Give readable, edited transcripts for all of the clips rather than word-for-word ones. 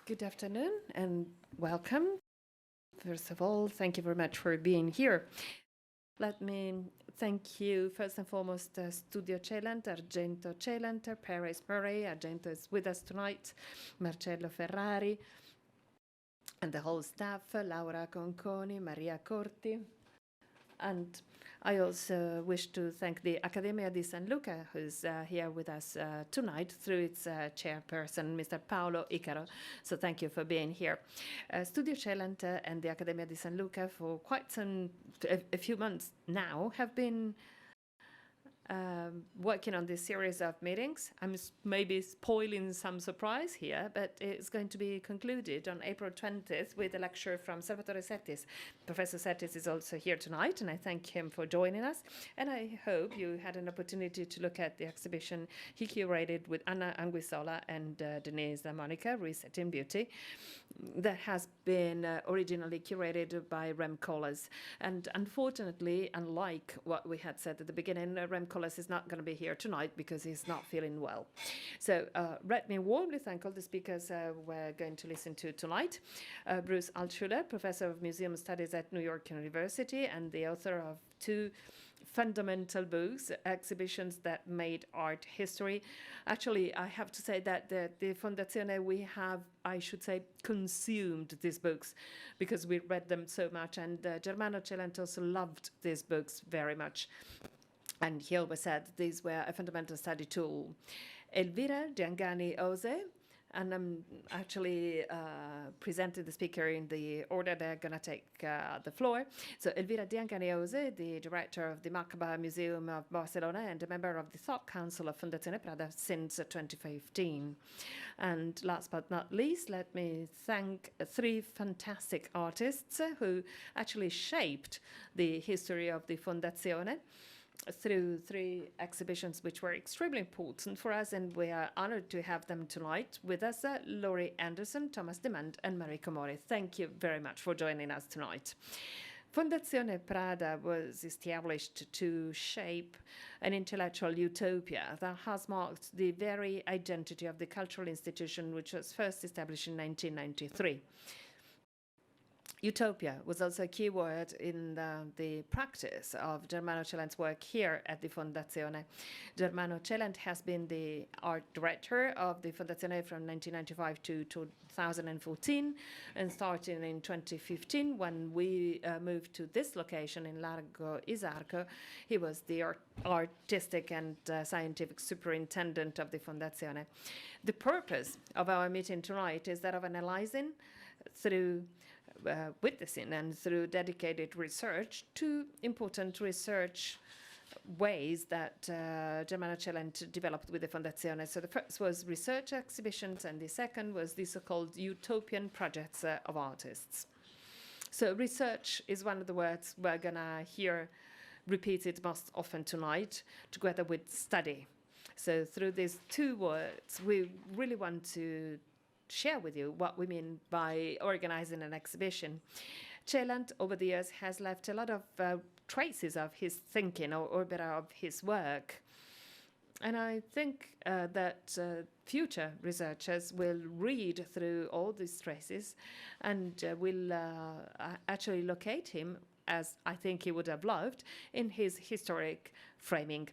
Good afternoon and welcome. First of all, thank you very much for being here. Let me thank you first and foremost, Studio Celant, Argento Celant, Paris Mori. Argento is with us tonight, Marcello Ferrari, and the whole staff, Laura Conconi, Maria Corti. And I also wish to thank the Accademia di San Luca, who's here with us tonight through its chairperson, Mr. Paolo Icaro. So thank you for being here. Studio Celant and the Accademia di San Luca for quite a few months now have been working on this series of meetings. I'm maybe spoiling some surprise here, but it's going to be concluded on April 20th with a lecture from Salvatore Settis. Professor Settis is also here tonight, and I thank him for joining us. And I hope you had an opportunity to look at the exhibition he curated with Anna Anguissola and Denise Monica, Resetting Beauty, that has been originally curated by Rem Koolhaas. And unfortunately, unlike what we had said at the beginning, Rem Koolhaas is not going to be here tonight because he's not feeling well. So let me warmly thank all the speakers we're going to listen to tonight. Bruce Altshuler, Professor of Museum Studies at New York University and the author of two fundamental books, Exhibitions That Made Art History. Actually, I have to say that the Fondazione, we have, I should say, consumed these books because we read them so much, and Germano Celant also loved these books very much. And he always said these were a fundamental study tool. Elvira Dyangani Ose, and I'm actually presenting the speaker in the order they're going to take the floor. So Elvira Dyangani Ose, the director of the Macaba Museum of Barcelona and a member of the Thought Council of Fondazione Prada since 2015. And last but not least, let me thank three fantastic artists who actually shaped the history of the Fondazione through three exhibitions which were extremely important for us, and we are honored to have them tonight with us, Laurie Anderson, Thomas Demand, and Mariko Mori. Thank you very much for joining us tonight. Fondazione Prada was established to shape an intellectual utopia that has marked the very identity of the cultural institution, which was first established in 1993. Utopia was also a key word in the practice of Germano Celant's work here at the Fondazione. Germano Celant has been the art director of the Fondazione from 1995 to 2014, and starting in 2015, when we moved to this location in Largo Isarco, he was the artistic and scientific superintendent of the Fondazione. The purpose of our meeting tonight is that of analyzing through witnessing and through dedicated research, two important research ways that Germano Celant developed with the Fondazione. So the first was research exhibitions, and the second was the so-called utopian projects of artists. So research is one of the words we're gonna hear repeated most often tonight, together with study. So through these two words, we really want to share with you what we mean by organizing an exhibition. Celant, over the years, has left a lot of traces of his thinking, or better, of his work. And I think that future researchers will read through all these traces and will actually locate him, as I think he would have loved, in his historic framing.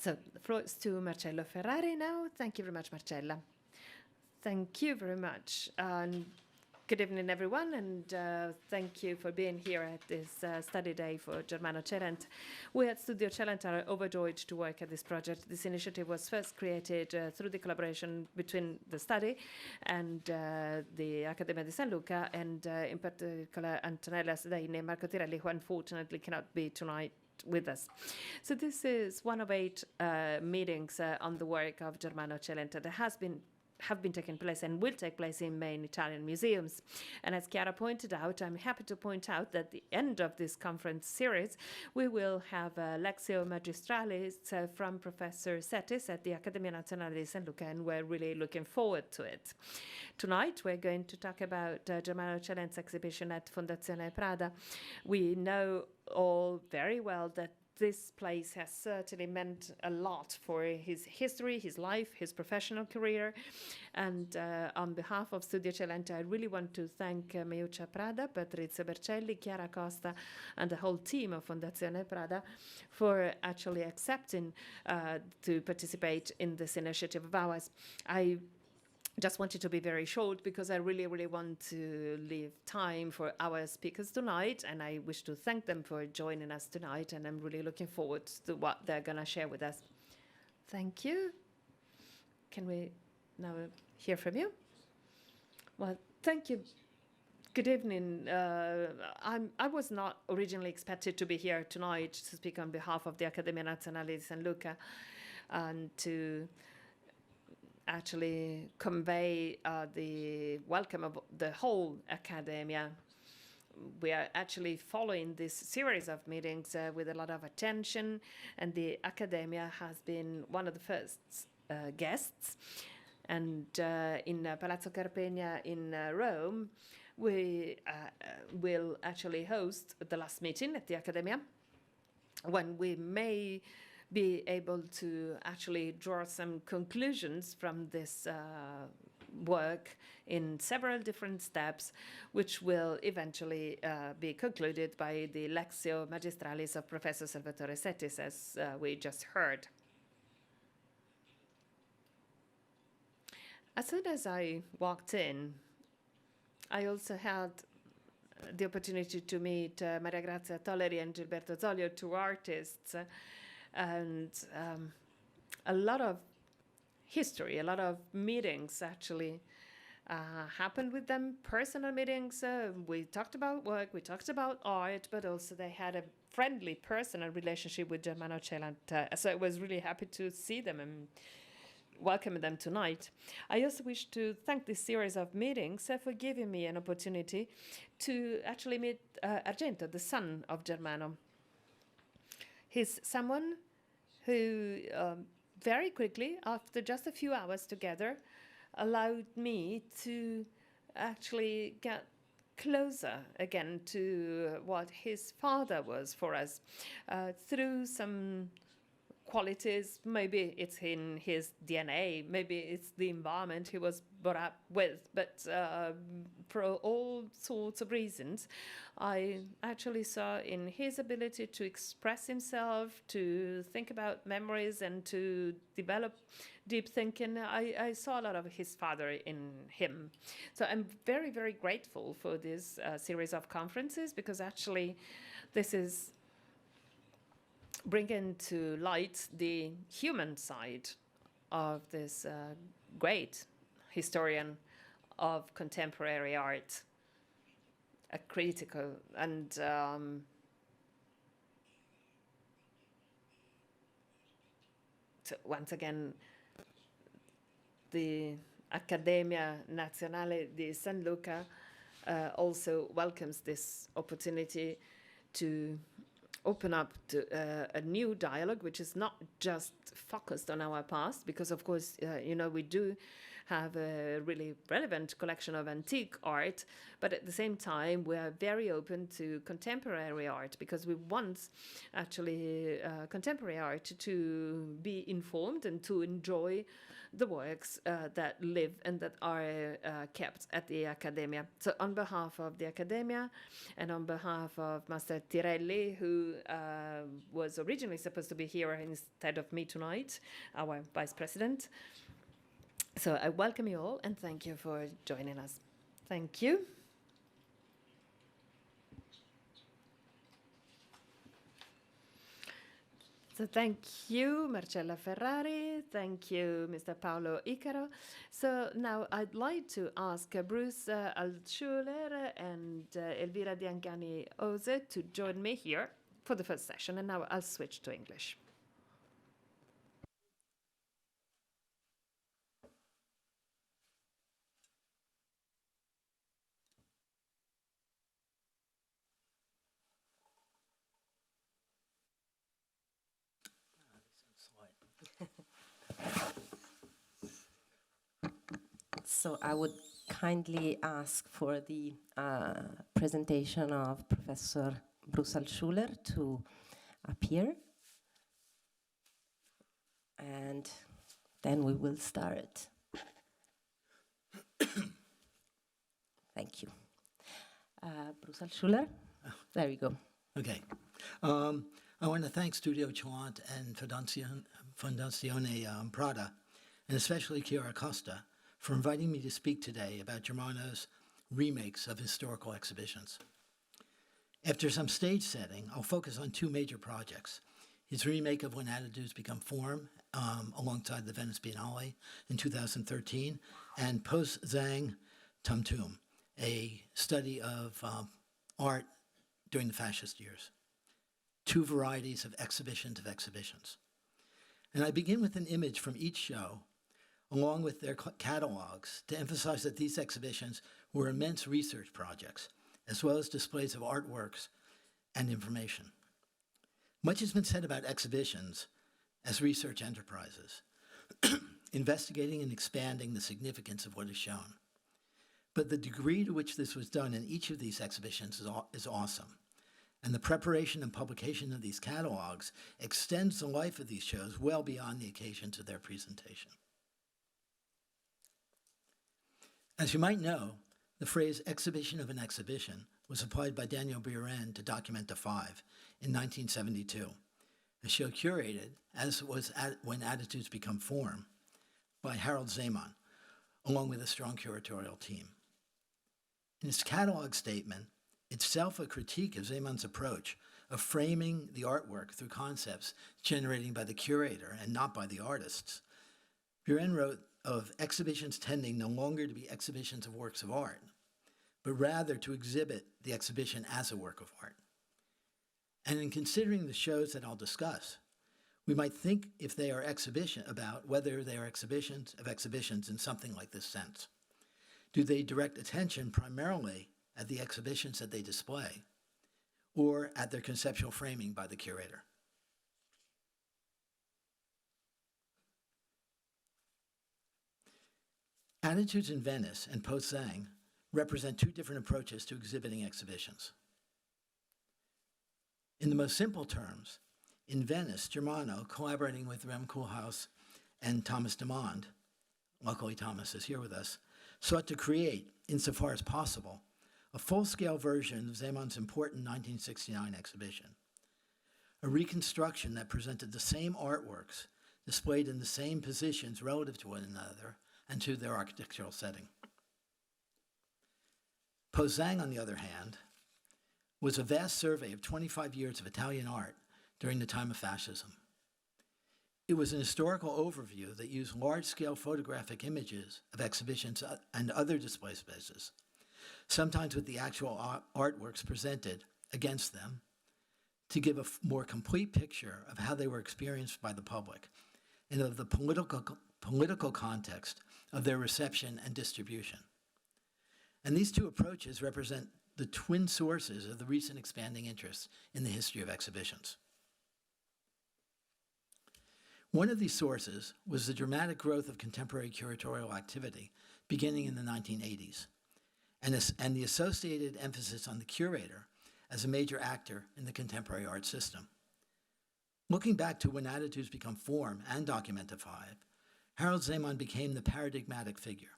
So the floor is to Marcello Ferrari now. Thank you very much, Marcella. Thank you very much. Good evening, everyone, and thank you for being here at this study day for Germano Celant. We at Studio Celant are overjoyed to work at this project. This initiative was first created through the collaboration between the study and the Accademia di San Luca, and in particular Antonella Sedaini and Marco Tirelli, who unfortunately cannot be tonight with us. So this is one of 8 meetings on the work of Germano Celant that have been taking place and will take place in main Italian museums. And as Chiara pointed out, I'm happy to point out that at the end of this conference series, we will have a Lectio Magistralis from Professor Settis at the Accademia Nazionale di San Luca, and we're really looking forward to it. Tonight, we're going to talk about Germano Celant's exhibition at Fondazione Prada. We know all very well that this place has certainly meant a lot for his history, his life, his professional career. And on behalf of Studio Celant, I really want to thank Miuccia Prada, Patrizio Bercelli, Chiara Costa, and the whole team of Fondazione Prada for actually accepting to participate in this initiative of ours. I just wanted to be very short because I really, really want to leave time for our speakers tonight, and I wish to thank them for joining us tonight, and I'm really looking forward to what they're going to share with us. Thank you. Can we now hear from you? Well, thank you. Good evening. I was not originally expected to be here tonight to speak on behalf of the Accademia Nazionale di San Luca and to actually convey the welcome of the whole Accademia. We are actually following this series of meetings with a lot of attention, and the Accademia has been one of the first guests. And in Palazzo Carpegna in Rome, we will actually host the last meeting at the Accademia, when we may be able to actually draw some conclusions from this work in several different steps, which will eventually be concluded by the Lectio Magistralis of Professor Salvatore Settis, as we just heard. As soon as I walked in, I also had the opportunity to meet Maria Grazia Tolleri and Gilberto Zoglio, two artists, and a lot of history, a lot of meetings actually happened with them, personal meetings. We talked about work, we talked about art, but also they had a friendly personal relationship with Germano Celant. So I was really happy to see them and welcome them tonight. I also wish to thank this series of meetings for giving me an opportunity to actually meet Argento, the son of Germano. He's someone who very quickly, after just a few hours together, allowed me to actually get closer again to what his father was for us through some qualities. Maybe it's in his DNA, maybe it's the environment he was brought up with, but for all sorts of reasons, I actually saw in his ability to express himself, to think about memories, and to develop deep thinking. I saw a lot of his father in him. So I'm very, very grateful for this series of conferences, because actually this is bringing to light the human side of this great historian of contemporary art, a critical, and so once again, the Accademia Nazionale di San Luca also welcomes this opportunity to open up to a new dialogue, which is not just focused on our past, because of course, you know, we do have a really relevant collection of antique art, but at the same time, we are very open to contemporary art, because we want actually contemporary art to be informed and to enjoy the works that live and that are kept at the Accademia. So on behalf of the Accademia and on behalf of Master Tirelli, who was originally supposed to be here instead of me tonight, our Vice President, so I welcome you all and thank you for joining us. Thank you. So thank you, Marcella Ferrari. Thank you, Mr. Paolo Icaro. So now I'd like to ask Bruce Altshuler and Elvira Dyangani Ose to join me here for the first session. And now I'll switch to English. So I would kindly ask for the presentation of Professor Bruce Altshuler to appear. Then we will start. Thank you. Bruce Altshuler. There you go. Okay. I want to thank Studio Celant and Fondazione Prada, and especially Chiara Costa, for inviting me to speak today about Germano's remakes of historical exhibitions. After some stage setting, I'll focus on two major projects: his remake of When Attitudes Become Form, alongside the Venice Biennale in 2013, and Post Zang Tum Tum, a study of art during the fascist years. Two varieties of exhibitions. And I begin with an image from each show, along with their catalogs, to emphasize that these exhibitions were immense research projects, as well as displays of artworks and information. Much has been said about exhibitions as research enterprises, investigating and expanding the significance of what is shown. But the degree to which this was done in each of these exhibitions is awesome. And the preparation and publication of these catalogs extends the life of these shows well beyond the occasions of their presentation. As you might know, the phrase exhibition of an exhibition was applied by Daniel Buren to Documenta 5 in 1972, a show curated, as was When Attitudes Become Form, by Harold Zeman, along with a strong curatorial team. In his catalog statement, itself a critique of Zeman's approach of framing the artwork through concepts generated by the curator and not by the artists, Buren wrote of exhibitions tending no longer to be exhibitions of works of art, but rather to exhibit the exhibition as a work of art. And in considering the shows that I'll discuss, we might think if they are about whether they are exhibitions of exhibitions in something like this sense. Do they direct attention primarily at the exhibitions that they display, or at their conceptual framing by the curator? Attitudes in Venice and Post Zang represent two different approaches to exhibiting exhibitions. In the most simple terms, in Venice, Germano, collaborating with Rem Koolhaas and Thomas Demond, luckily Thomas is here with us, sought to create, insofar as possible, a full-scale version of Zeman's important 1969 exhibition, a reconstruction that presented the same artworks displayed in the same positions relative to one another and to their architectural setting. Post Zang, on the other hand, was a vast survey of 25 years of Italian art during the time of fascism. It was an historical overview that used large-scale photographic images of exhibitions and other display spaces, sometimes with the actual artworks presented against them, to give a more complete picture of how they were experienced by the public and of the political context of their reception and distribution. And these two approaches represent the twin sources of the recent expanding interest in the history of exhibitions. One of these sources was the dramatic growth of contemporary curatorial activity beginning in the 1980s, and the associated emphasis on the curator as a major actor in the contemporary art system. Looking back to When Attitudes Become Form and Documenta 5, Harold Zeman became the paradigmatic figure,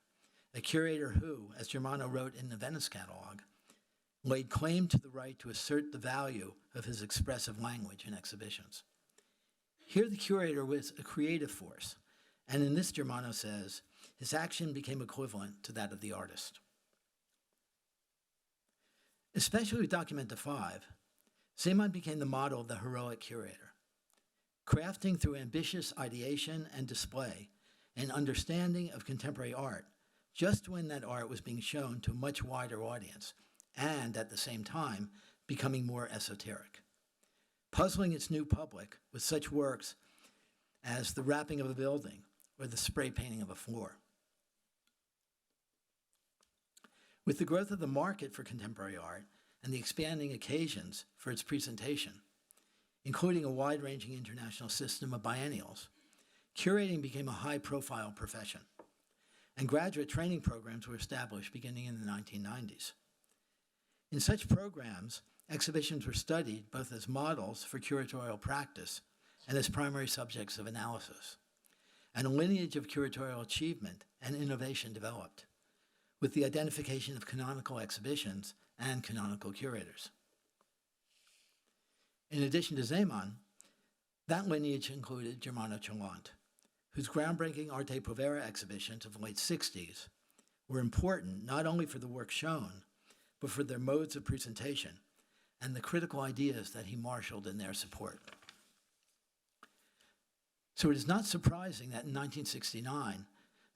a curator who, as Germano wrote in the Venice catalog, laid claim to the right to assert the value of his expressive language in exhibitions. Here the curator was a creative force, and in this, Germano says, his action became equivalent to that of the artist. Especially with Documenta 5, Zeman became the model of the heroic curator, crafting through ambitious ideation and display an understanding of contemporary art just when that art was being shown to a much wider audience and, at the same time, becoming more esoteric, puzzling its new public with such works as the wrapping of a building or the spray painting of a floor. With the growth of the market for contemporary art and the expanding occasions for its presentation, including a wide-ranging international system of biennials, curating became a high-profile profession, and graduate training programs were established beginning in the 1990s. In such programs, exhibitions were studied both as models for curatorial practice and as primary subjects of analysis. and a lineage of curatorial achievement and innovation developed, with the identification of canonical exhibitions and canonical curators. In addition to Zeman, that lineage included Germano Celant, whose groundbreaking Arte Povera exhibitions of the late 60s were important not only for the work shown, but for their modes of presentation and the critical ideas that he marshaled in their support. So it is not surprising that in 1969,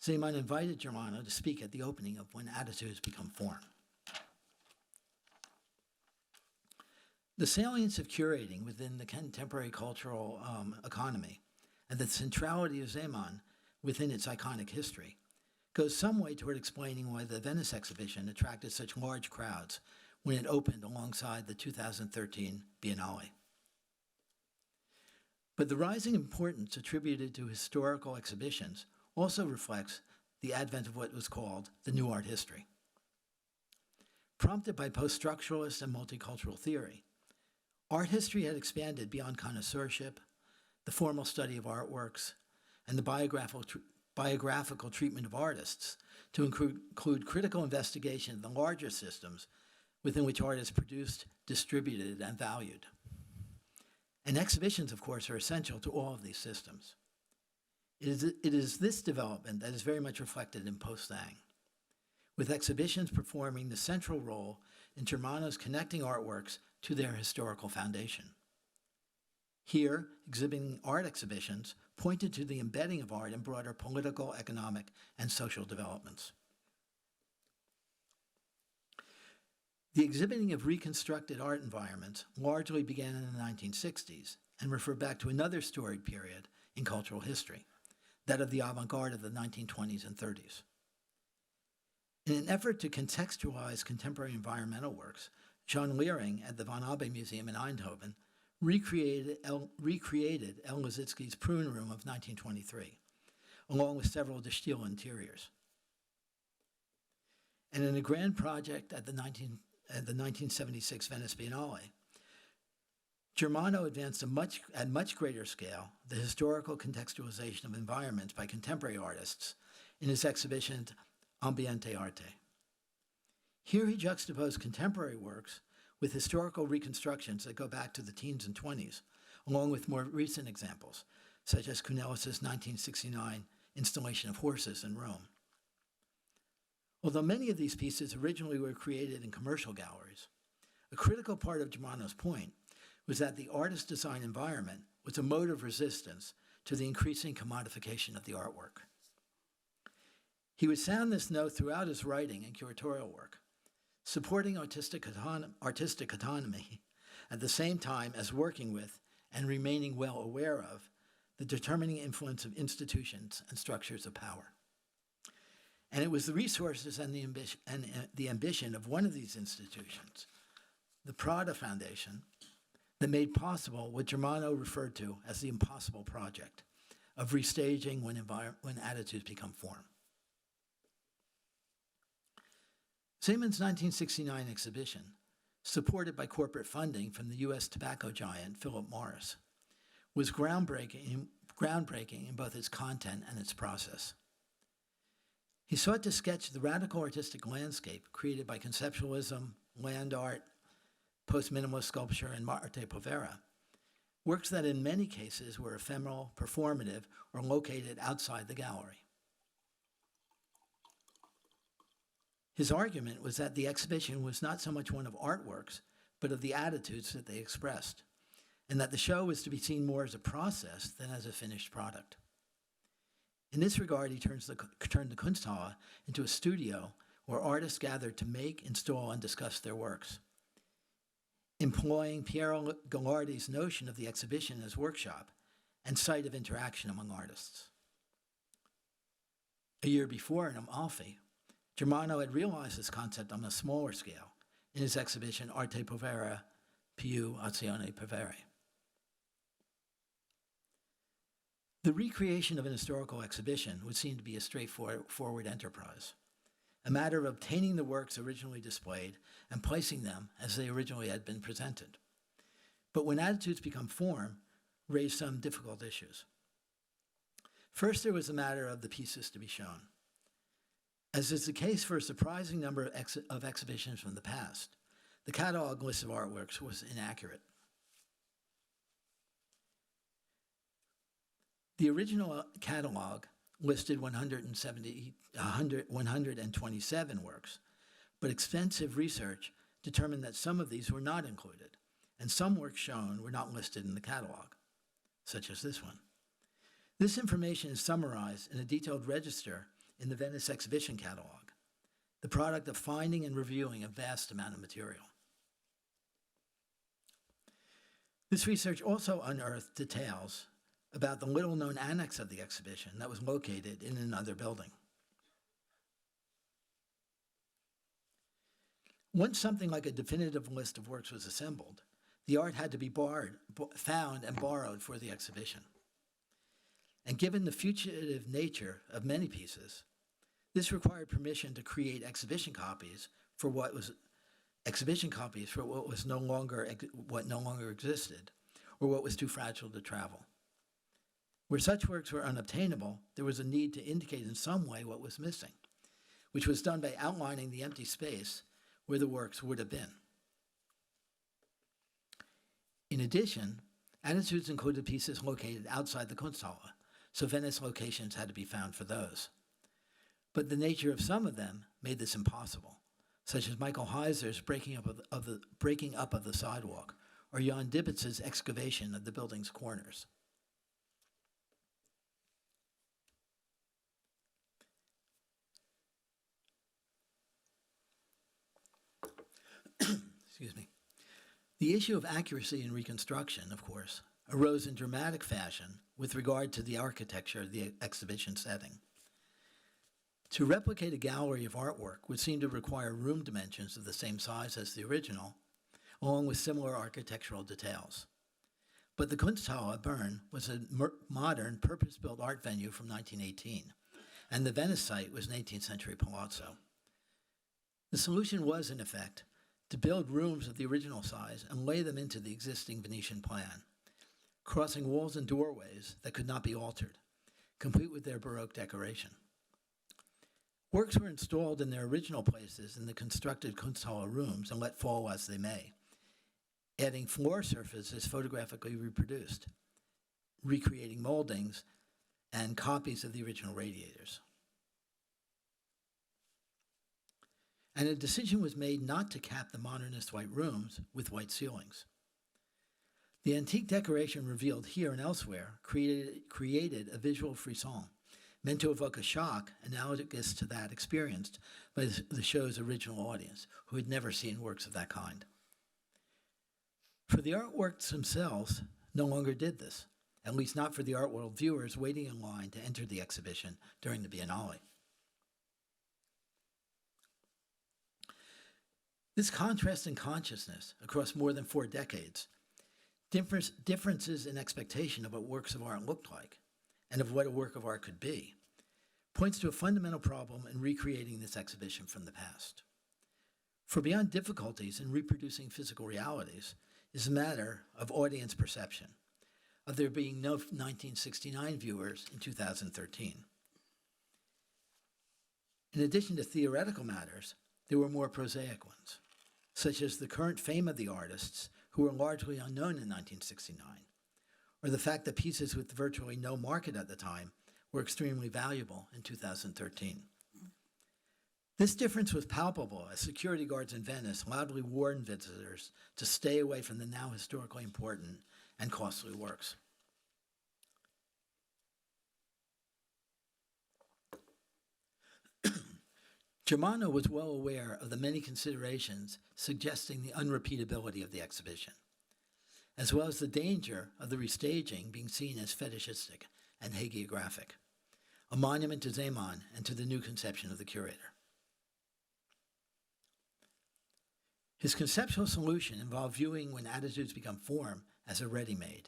Zeman invited Germano to speak at the opening of When Attitudes Become Form. The salience of curating within the contemporary cultural economy and the centrality of Zeman within its iconic history goes some way toward explaining why the Venice exhibition attracted such large crowds when it opened alongside the 2013 Biennale. But the rising importance attributed to historical exhibitions also reflects the advent of what was called the New Art History. Prompted by post-structuralist and multicultural theory, art history had expanded beyond connoisseurship, the formal study of artworks, and the biographical treatment of artists to include critical investigation of the larger systems within which art is produced, distributed, and valued. And exhibitions, of course, are essential to all of these systems. It is this development that is very much reflected in post-Thang, with exhibitions performing the central role in Germano's connecting artworks to their historical foundation. Here, exhibiting art exhibitions pointed to the embedding of art in broader political, economic, and social developments. The exhibiting of reconstructed art environments largely began in the 1960s and refer back to another storied period in cultural history, that of the avant-garde of the 1920s and 30s. In an effort to contextualize contemporary environmental works, John Leering at the Van Abbe Museum in Eindhoven recreated El Lissitzky's Prune Room of 1923, along with several de Stijl interiors. And in a grand project at the 1976 Venice Biennale, Germano advanced at much greater scale the historical contextualization of environments by contemporary artists in his exhibition Ambiente Arte. Here he juxtaposed contemporary works with historical reconstructions that go back to the teens and 20s, along with more recent examples, such as Cunelis' 1969 installation of horses in Rome. Although many of these pieces originally were created in commercial galleries, a critical part of Germano's point was that the artist design environment was a mode of resistance to the increasing commodification of the artwork. He would sound this note throughout his writing and curatorial work, supporting artistic autonomy at the same time as working with and remaining well aware of the determining influence of institutions and structures of power. And it was the resources and the ambition of one of these institutions, the Prada Foundation, that made possible what Germano referred to as the impossible project of restaging when attitudes become form. Zeman's 1969 exhibition, supported by corporate funding from the U.S. tobacco giant Philip Morris, was groundbreaking in both its content and its process. He sought to sketch the radical artistic landscape created by conceptualism, land art, post-minimalist sculpture, and arte povera, works that in many cases were ephemeral, performative, or located outside the gallery. His argument was that the exhibition was not so much one of artworks, but of the attitudes that they expressed, and that the show was to be seen more as a process than as a finished product. In this regard, he turned the Kunsthalle into a studio where artists gathered to make, install, and discuss their works, employing Piero Gallardi's notion of the exhibition as workshop and site of interaction among artists. A year before in Amalfi, Germano had realized this concept on a smaller scale in his exhibition Arte Povera più azione povere. The recreation of an historical exhibition would seem to be a straightforward enterprise, a matter of obtaining the works originally displayed and placing them as they originally had been presented. But when attitudes become form, raise some difficult issues. First, there was the matter of the pieces to be shown. As is the case for a surprising number of exhibitions from the past, the catalog list of artworks was inaccurate. The original catalog listed 127 works, but extensive research determined that some of these were not included, and some works shown were not listed in the catalog, such as this one. This information is summarized in a detailed register in the Venice exhibition catalog, the product of finding and reviewing a vast amount of material. This research also unearthed details about the little-known annex of the exhibition that was located in another building. Once something like a definitive list of works was assembled, the art had to be found and borrowed for the exhibition. And given the fugitive nature of many pieces, this required permission to create exhibition copies for what no longer existed, or what was too fragile to travel. Where such works were unobtainable, there was a need to indicate in some way what was missing, which was done by outlining the empty space where the works would have been. In addition, attitudes included pieces located outside the Kunsthalle, so Venice locations had to be found for those. But the nature of some of them made this impossible, such as Michael Heiser's breaking up of the sidewalk, or Jan Dibitz's excavation of the building's corners. Excuse me. The issue of accuracy in reconstruction, of course, arose in dramatic fashion with regard to the architecture of the exhibition setting. To replicate a gallery of artwork would seem to require room dimensions of the same size as the original, along with similar architectural details. But the Kunsthalle Bern was a modern, purpose-built art venue from 1918, and the Venice site was an 18th century palazzo. The solution was, in effect, to build rooms of the original size and lay them into the existing Venetian plan, crossing walls and doorways that could not be altered, complete with their Baroque decoration. Works were installed in their original places in the constructed Kunsthalle rooms and let fall as they may, adding floor surfaces photographically reproduced, recreating moldings and copies of the original radiators. And a decision was made not to cap the modernist white rooms with white ceilings. The antique decoration revealed here and elsewhere created a visual frisson, meant to evoke a shock analogous to that experienced by the show's original audience, who had never seen works of that kind. For the artworks themselves, no longer did this, at least not for the art world viewers waiting in line to enter the exhibition during the Biennale. This contrast in consciousness across more than 4 decades, differences in expectation of what works of art looked like and of what a work of art could be, points to a fundamental problem in recreating this exhibition from the past. For beyond difficulties in reproducing physical realities is a matter of audience perception, of there being no 1969 viewers in 2013. In addition to theoretical matters, there were more prosaic ones, such as the current fame of the artists who were largely unknown in 1969, or the fact that pieces with virtually no market at the time were extremely valuable in 2013. This difference was palpable as security guards in Venice loudly warned visitors to stay away from the now historically important and costly works. Germano was well aware of the many considerations suggesting the unrepeatability of the exhibition, as well as the danger of the restaging being seen as fetishistic and hagiographic, a monument to Zeman and to the new conception of the curator. His conceptual solution involved viewing when attitudes become form as a ready-made,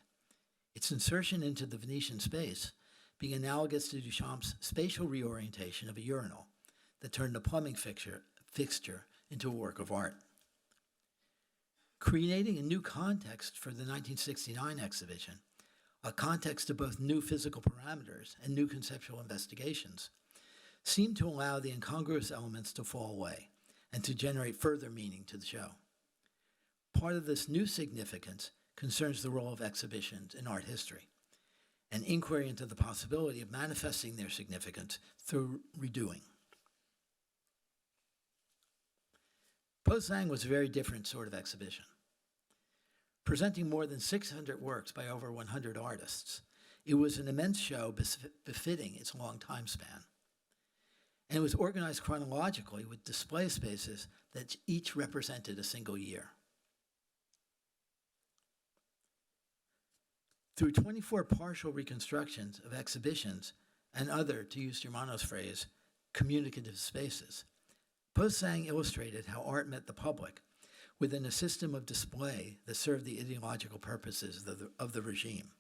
its insertion into the Venetian space being analogous to Duchamp's spatial reorientation of a urinal that turned a plumbing fixture into a work of art. Creating a new context for the 1969 exhibition a context of both new physical parameters and new conceptual investigations, seemed to allow the incongruous elements to fall away and to generate further meaning to the show. Part of this new significance concerns the role of exhibitions in art history, an inquiry into the possibility of manifesting their significance through redoing. Pose-Sang was a very different sort of exhibition. Presenting more than 600 works by over 100 artists, it was an immense show befitting its long time span. And it was organized chronologically with display spaces that each represented a single year. Through 24 partial reconstructions of exhibitions and other, to use Germano's phrase, communicative spaces, Pose-Sang illustrated how art met the public within a system of display that served the ideological purposes of the regime.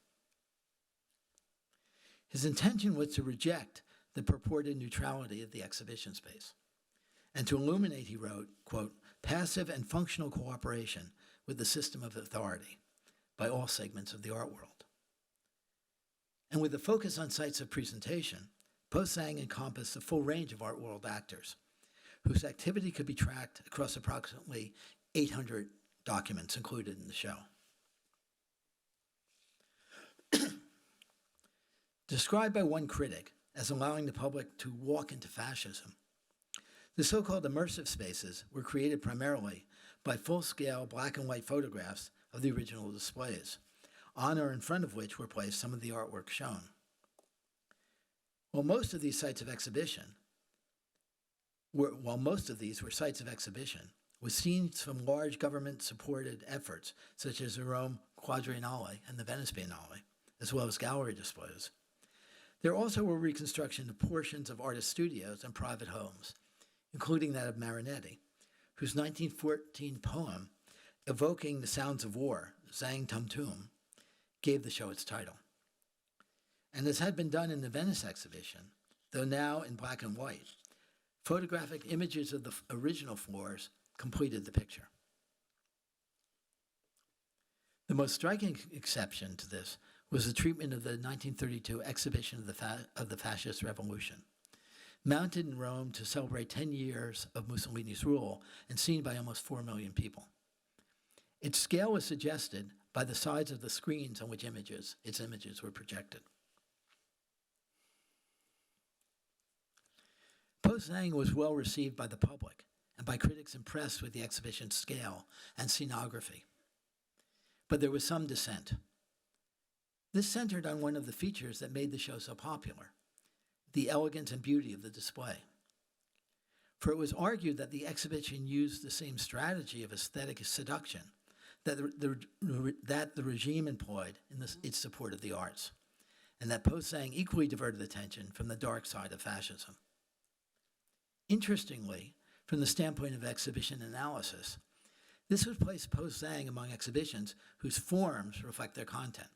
His intention was to reject the purported neutrality of the exhibition space and to illuminate, he wrote, quote, passive and functional cooperation with the system of authority by all segments of the art world. And with a focus on sites of presentation, Pose-Sang encompassed a full range of art world actors whose activity could be tracked across approximately 800 documents included in the show. Described by one critic as allowing the public to walk into fascism, the so-called immersive spaces were created primarily by full-scale black and white photographs of the original displays, on or in front of which were placed some of the artwork shown. While most of these were sites of exhibition, with scenes from large government-supported efforts such as the Rome Quadriennale and the Venice Biennale, as well as gallery displays, there also were reconstructions of portions of artist studios and private homes, including that of Marinetti, whose 1914 poem evoking the sounds of war, Zang Tum Tum, gave the show its title. And as had been done in the Venice exhibition, though now in black and white, photographic images of the original floors completed the picture. The most striking exception to this was the treatment of the 1932 exhibition of the Fascist Revolution, mounted in Rome to celebrate 10 years of Mussolini's rule and seen by almost 4 million people. Its scale was suggested by the size of the screens on which its images were projected. Pose-Sang was well received by the public and by critics impressed with the exhibition's scale and scenography. But there was some dissent. This centered on one of the features that made the show so popular, the elegance and beauty of the display. For it was argued that the exhibition used the same strategy of aesthetic seduction that the regime employed in its support of the arts, and that Pose-Sang equally diverted attention from the dark side of fascism. Interestingly, from the standpoint of exhibition analysis, this would place Pose-Sang among exhibitions whose forms reflect their content,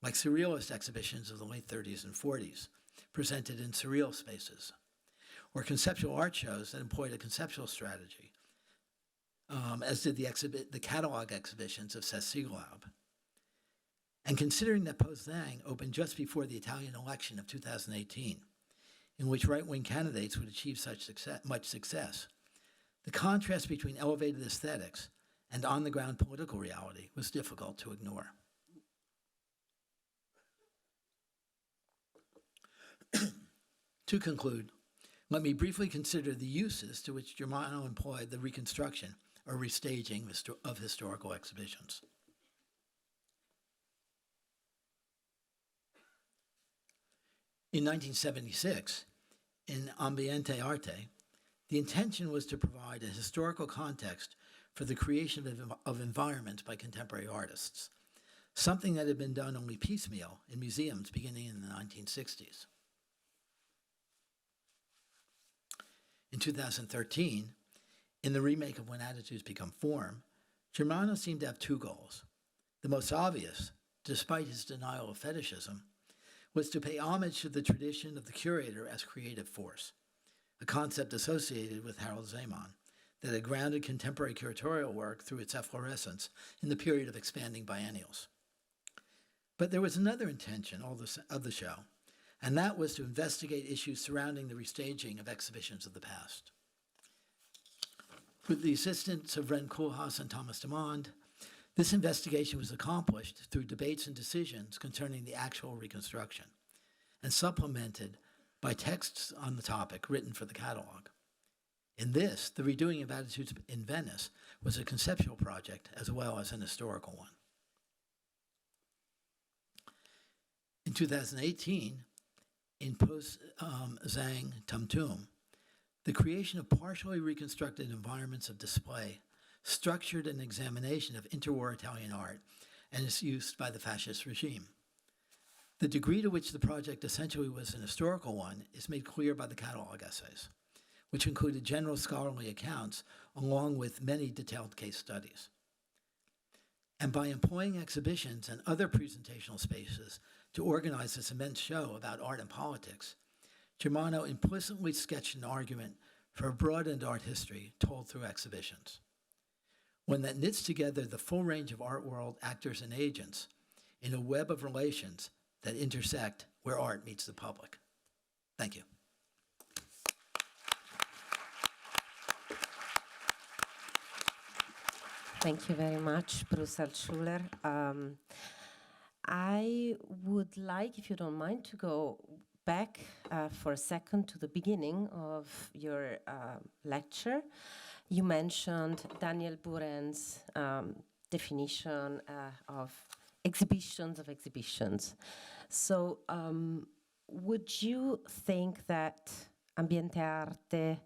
like surrealist exhibitions of the late 30s and 40s, presented in surreal spaces, or conceptual art shows that employed a conceptual strategy, as did the catalog exhibitions of Sessilab. And considering that Pose-Sang opened just before the Italian election of 2018, in which right-wing candidates would achieve much success, the contrast between elevated aesthetics and on-the-ground political reality was difficult to ignore. To conclude, let me briefly consider the uses to which Germano employed the reconstruction or restaging of historical exhibitions. In 1976, in Ambiente Arte, the intention was to provide a historical context for the creation of environments by contemporary artists, something that had been done only piecemeal in museums beginning in the 1960s. In 2013, in the remake of When Attitudes Become Form, Germano seemed to have two goals. The most obvious, despite his denial of fetishism, was to pay homage to the tradition of the curator as creative force, a concept associated with Harold Zeman that had grounded contemporary curatorial work through its efflorescence in the period of expanding biennials. But there was another intention of the show, and that was to investigate issues surrounding the restaging of exhibitions of the past. With the assistance of Rem Koolhaas and Thomas de Monde, this investigation was accomplished through debates and decisions concerning the actual reconstruction, and supplemented by texts on the topic written for the catalog. In this, the redoing of attitudes in Venice was a conceptual project as well as an historical one. In 2018, in Post-Zhang Tumtum, the creation of partially reconstructed environments of display structured an examination of interwar Italian art and its use by the fascist regime. The degree to which the project essentially was an historical one is made clear by the catalog essays, which included general scholarly accounts along with many detailed case studies. And by employing exhibitions and other presentational spaces to organize this immense show about art and politics, Germano implicitly sketched an argument for a broadened art history told through exhibitions, one that knits together the full range of art world actors and agents in a web of relations that intersect where art meets the public. Thank you. Thank you very much, Bruce Altshuler. I would like, if you don't mind, to go back for a second to the beginning of your lecture. You mentioned Daniel Buren's definition of exhibitions. So would you think that ambiente arte,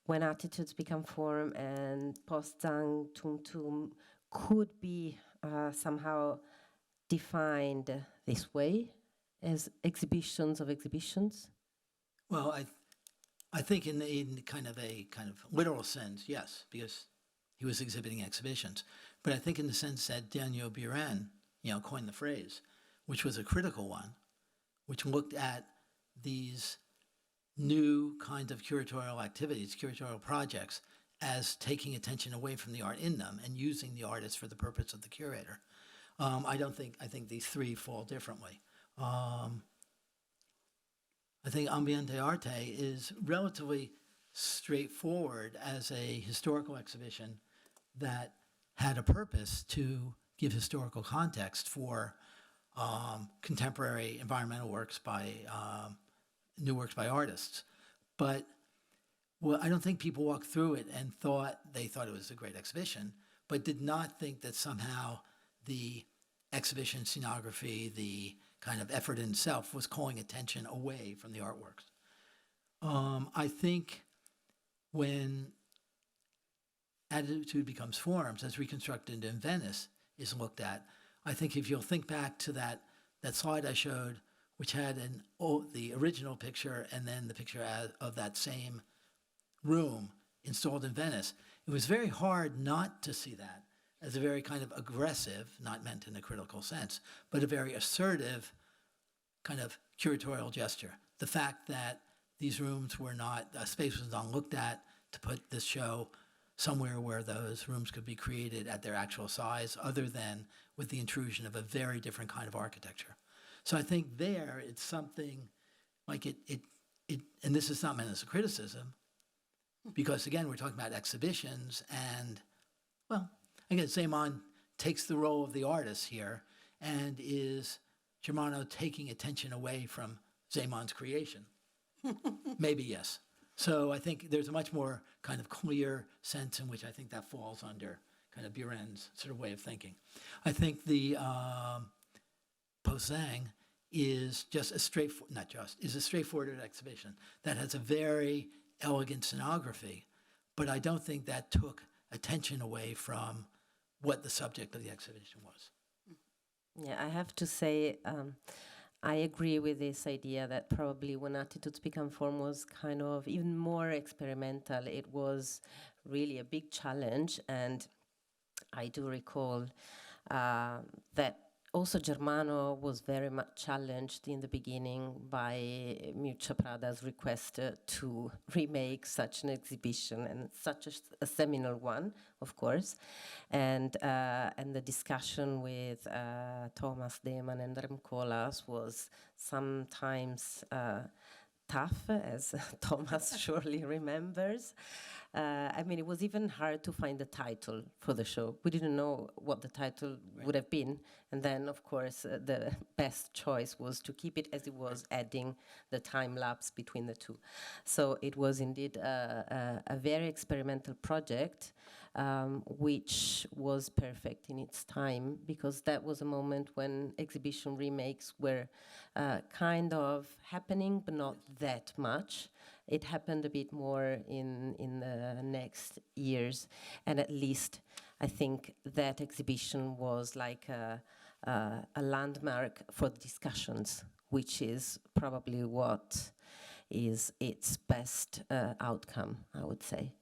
when attitudes become form, and post-Zhang Tumtum could be somehow defined this way, as exhibitions of exhibitions? Well, I think in kind of literal sense, yes, because he was exhibiting exhibitions. But I think in the sense that Daniel Buren, coined the phrase, which was a critical one, which looked at these new kind of curatorial activities, curatorial projects, as taking attention away from the art in them and using the artist for the purpose of the curator. I think these three fall differently. I think ambiente arte is relatively straightforward as a historical exhibition that had a purpose to give historical context for contemporary environmental works by new works by artists. But I don't think people walked through it and they thought it was a great exhibition, but did not think that somehow the exhibition scenography, the kind of effort in itself, was calling attention away from the artworks. I think when attitude becomes forms, as reconstructed in Venice is looked at, I think if you'll think back to that slide I showed, which had the original picture and then the picture of that same room installed in Venice, it was very hard not to see that as a very kind of aggressive, not meant in a critical sense, but a very assertive kind of curatorial gesture. The fact that these rooms were not, a space was not looked at to put this show somewhere where those rooms could be created at their actual size, other than with the intrusion of a very different kind of architecture. So I think there it's something like it and this is not meant as a criticism, because again, we're talking about exhibitions, and well, again, Zeman takes the role of the artist here, and is Germano taking attention away from Zeman's creation? Maybe yes. So I think there's a much more kind of clear sense in which I think that falls under kind of Buren's sort of way of thinking. I think the Post-Zhang is just a straightforward exhibition that has a very elegant scenography, but I don't think that took attention away from what the subject of the exhibition was. Yeah, I have to say, I agree with this idea that probably when attitudes become form was kind of even more experimental. It was really a big challenge, and I do recall that also Germano was very much challenged in the beginning by Prada's request to remake such an exhibition, and such a seminal one, of course. And the discussion with Thomas Deman and Rem Koolhaas was sometimes tough, as Thomas surely remembers. I mean, it was even hard to find the title for the show. We didn't know what the title would have been. And then, of course, the best choice was to keep it as it was, adding the time lapse between the two. So it was indeed a very experimental project, which was perfect in its time, because that was a moment when exhibition remakes were kind of happening, but not that much. It happened a bit more in the next years, and at least I think that exhibition was like a landmark for the discussions, which is probably what is its best outcome, I would say.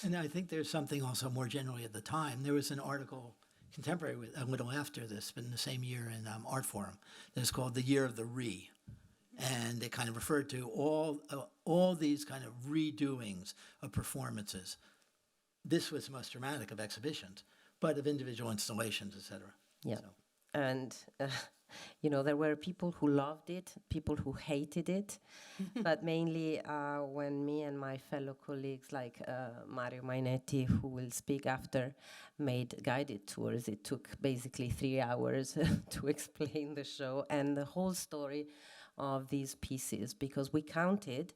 And I think there's something also more generally at the time. There was an article contemporary with a little after this, but in the same year in Art Forum, that's called The Year of the Re. And it kind of referred to all these kind of redoings of performances. This was the most dramatic of exhibitions, but of individual installations, etc. Yeah, so. And there were people who loved it, people who hated it, but mainly when me and my fellow colleagues like Mario Mainetti, who will speak after, made guided tours. It took basically 3 hours to explain the show and the whole story of these pieces, because we counted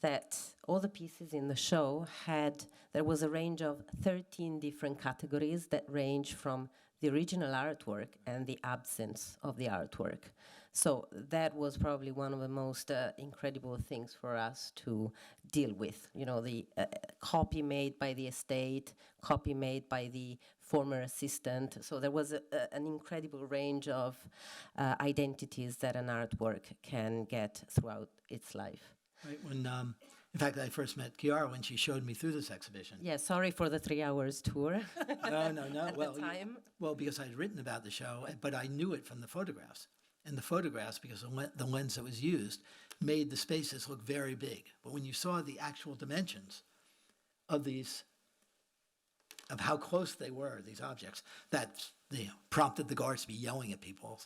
that all the pieces in the show there was a range of 13 different categories that range from the original artwork and the absence of the artwork. So that was probably one of the most incredible things for us to deal with. The copy made by the estate, copy made by the former assistant. So there was an incredible range of identities that an artwork can get throughout its life. Right. When, in fact, I first met Chiara when she showed me through this exhibition. Yeah, sorry for the 3 hours tour. No. At the time. Well, because I'd written about the show, but I knew it from the photographs. And the photographs, because the lens that was used, made the spaces look very big. But when you saw the actual dimensions of how close they were, these objects, that prompted the guards to be yelling at people.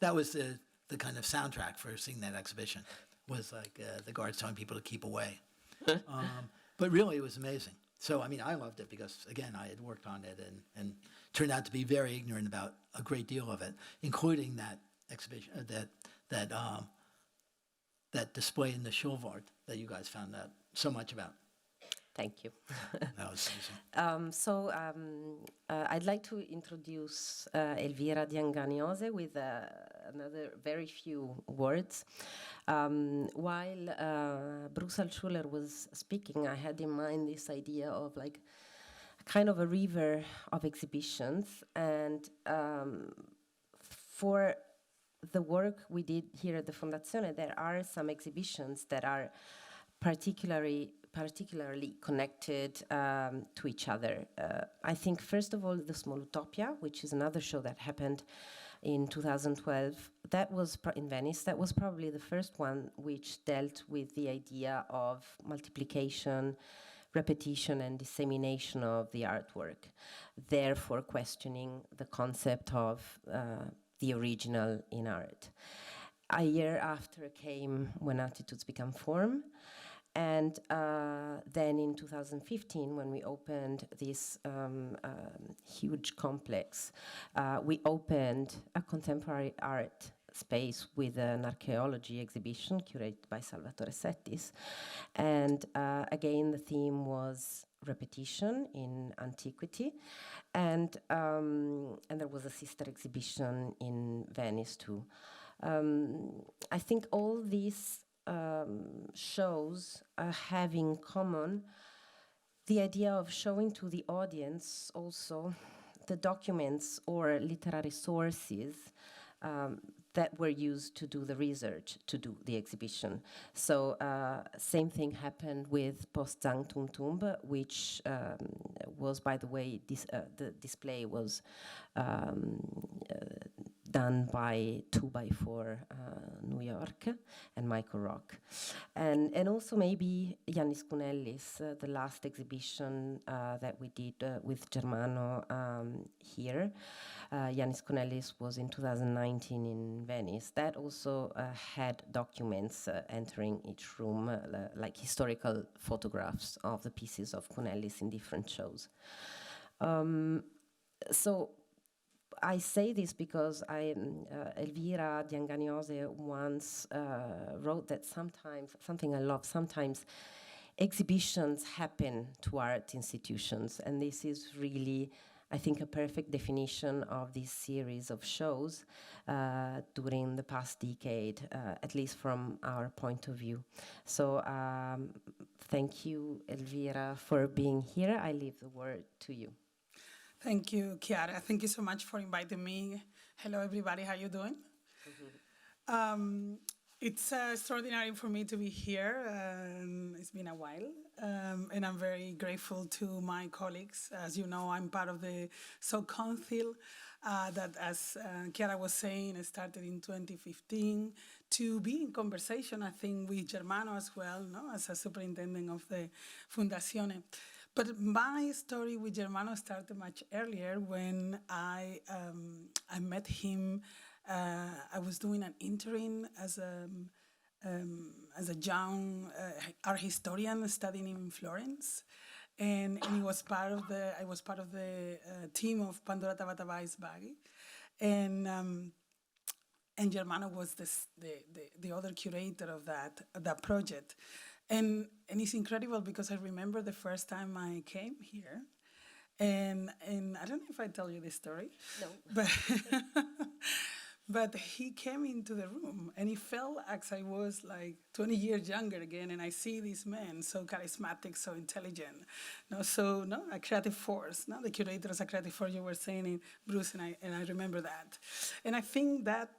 That was the kind of soundtrack for seeing that exhibition, was like the guards telling people to keep away. But really, it was amazing. So, I mean, I loved it because, again, I had worked on it and turned out to be very ignorant about a great deal of it, including that exhibition, that display in the Schulwart that you guys found out so much about. Thank you. That was amazing. I'd like to introduce Elvira Dyangani Ose with another very few words. While Bruce Altshuler was speaking, I had in mind this idea of like kind of a river of exhibitions, and for the work we did here at the Fondazione, there are some exhibitions that are particularly connected to each other. I think, first of all, the Small Utopia, which is another show that happened in 2012, that was in Venice. That was probably the first one which dealt with the idea of multiplication, repetition, and dissemination of the artwork, therefore questioning the concept of the original in art. A year after came When Attitudes Become Form, and then in 2015, when we opened this huge complex, we opened a contemporary art space with an archaeology exhibition curated by Salvatore Settis. And again, the theme was repetition in antiquity. And there was a sister exhibition in Venice too. I think all these shows have in common the idea of showing to the audience also the documents or literary sources that were used to do the research, to do the exhibition. So same thing happened with Post Sanctum Tomb, which was, by the way, the display was done by 2x4 New York and Michael Rock. And also maybe Yannis Kounellis, the last exhibition that we did with Germano here. Yannis Kounellis was in 2019 in Venice. That also had documents entering each room, like historical photographs of the pieces of Kounellis in different shows. So I say this because Elvira Dyangani Ose once wrote that something I love, sometimes exhibitions happen to art institutions, and this is really, I think, a perfect definition of this series of shows during the past decade, at least from our point of view. So thank you, Elvira, for being here. I leave the word to you. Thank you, Chiara. Thank you so much for inviting me. Hello, everybody. How you doing? It's extraordinary for me to be here. It's been a while. And I'm very grateful to my colleagues. As you know, I'm part of the Council that, as Chiara was saying, started in 2015 to be in conversation, I think, with Germano as well, no, as a superintendent of the Fondazione. But my story with Germano started much earlier when I met him. I was doing an intern as a young art historian studying in Florence, and he was part of the. I was part of the team of Pandora Tavatavai's Bagi, and Germano was the other curator of that project. And it's incredible because I remember the first time I came here, and I don't know if I tell you this story. No. But he came into the room and he felt as I was like 20 years younger again, and I see this man so charismatic, so intelligent, a creative force. The curator is a creative force, you were saying, Bruce, and I remember that. And I think that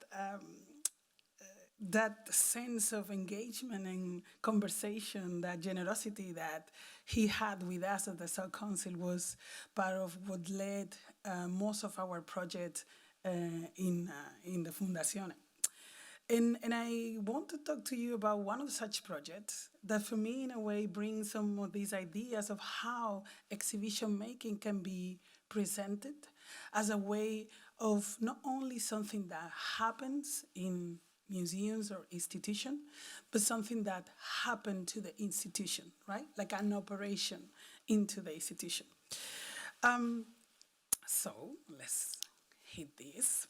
that sense of engagement and conversation, that generosity that he had with us at the South Council was part of what led most of our projects in the Fondazione. And I want to talk to you about one of such projects that for me, in a way, brings some of these ideas of how exhibition making can be presented as a way of not only something that happens in museums or institution, but something that happened to the institution, right? Like an operation into the institution. So let's hit this.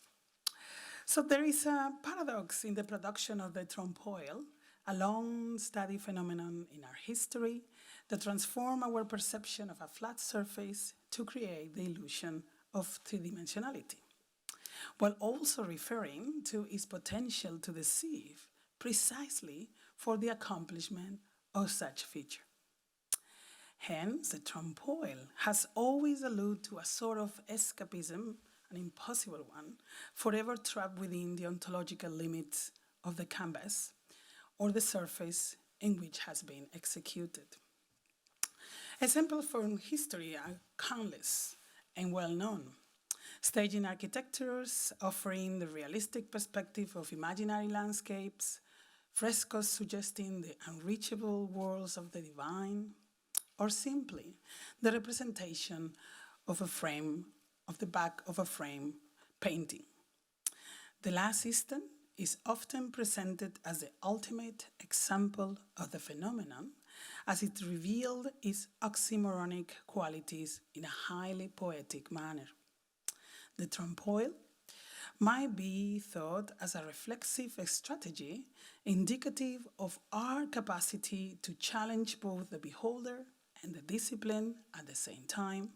So there is a paradox in the production of the trompe-l'oeil, a long-studied phenomenon in our history that transforms our perception of a flat surface to create the illusion of three-dimensionality, while also referring to its potential to deceive precisely for the accomplishment of such feature. Hence, the trompe-l'oeil has always alluded to a sort of escapism, an impossible one, forever trapped within the ontological limits of the canvas or the surface in which has been executed. Examples from history are countless and well-known. Staging architectures offering the realistic perspective of imaginary landscapes, frescoes suggesting the unreachable worlds of the divine, or simply the representation of a frame, of the back of a frame painting. The last system is often presented as the ultimate example of the phenomenon, as it revealed its oxymoronic qualities in a highly poetic manner. The trompe-l'oeil might be thought as a reflexive strategy indicative of our capacity to challenge both the beholder and the discipline at the same time,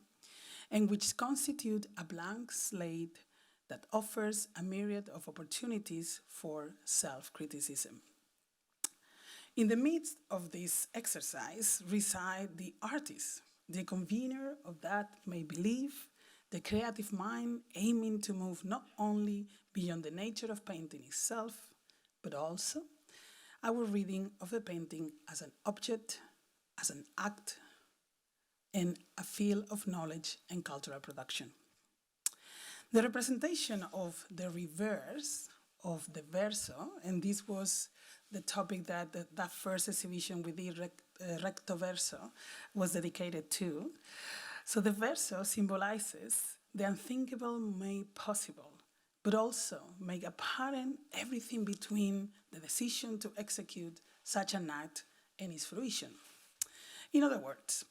and which constitute a blank slate that offers a myriad of opportunities for self-criticism. In the midst of this exercise reside the artist, the convener of that make-believe, the creative mind aiming to move not only beyond the nature of painting itself, but also our reading of the painting as an object, as an act, and a field of knowledge and cultural production. The representation of the reverse of the verso, and this was the topic that that first exhibition we did, Recto Verso, was dedicated to. So the verso symbolizes the unthinkable made possible, but also make apparent everything between the decision to execute such an act and its fruition. In other words,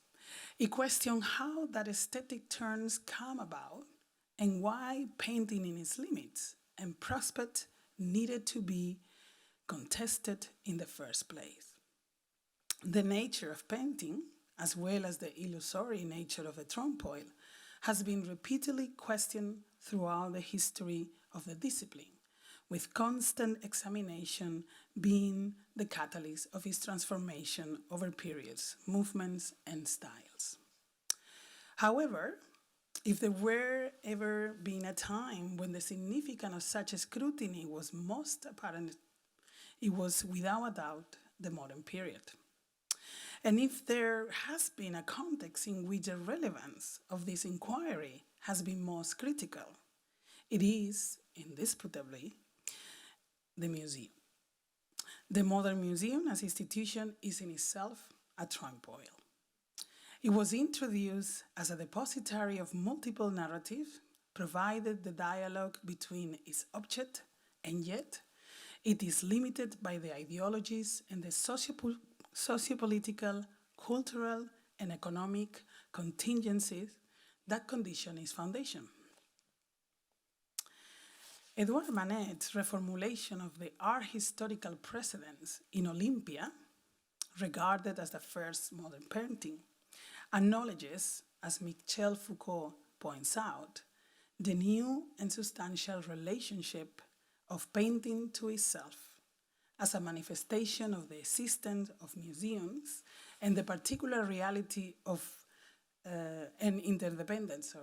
it questions how that aesthetic turns come about and why painting in its limits and prospect needed to be contested in the first place. The nature of painting, as well as the illusory nature of the trompe-l'oeil, has been repeatedly questioned throughout the history of the discipline, with constant examination being the catalyst of its transformation over periods, movements, and styles. However, if there were ever been a time when the significance of such a scrutiny was most apparent, it was without a doubt the modern period. And if there has been a context in which the relevance of this inquiry has been most critical, it is, indisputably, the museum. The modern museum as institution is in itself a trompe-l'oeil. It was introduced as a depository of multiple narratives, provided the dialogue between its object, and yet it is limited by the ideologies and the sociopolitical, cultural, and economic contingencies that condition its foundation. Edouard Manet's reformulation of the art historical precedents in Olympia, regarded as the first modern painting, acknowledges, as Michel Foucault points out, the new and substantial relationship of painting to itself as a manifestation of the existence of museums and the particular reality of and interdependence,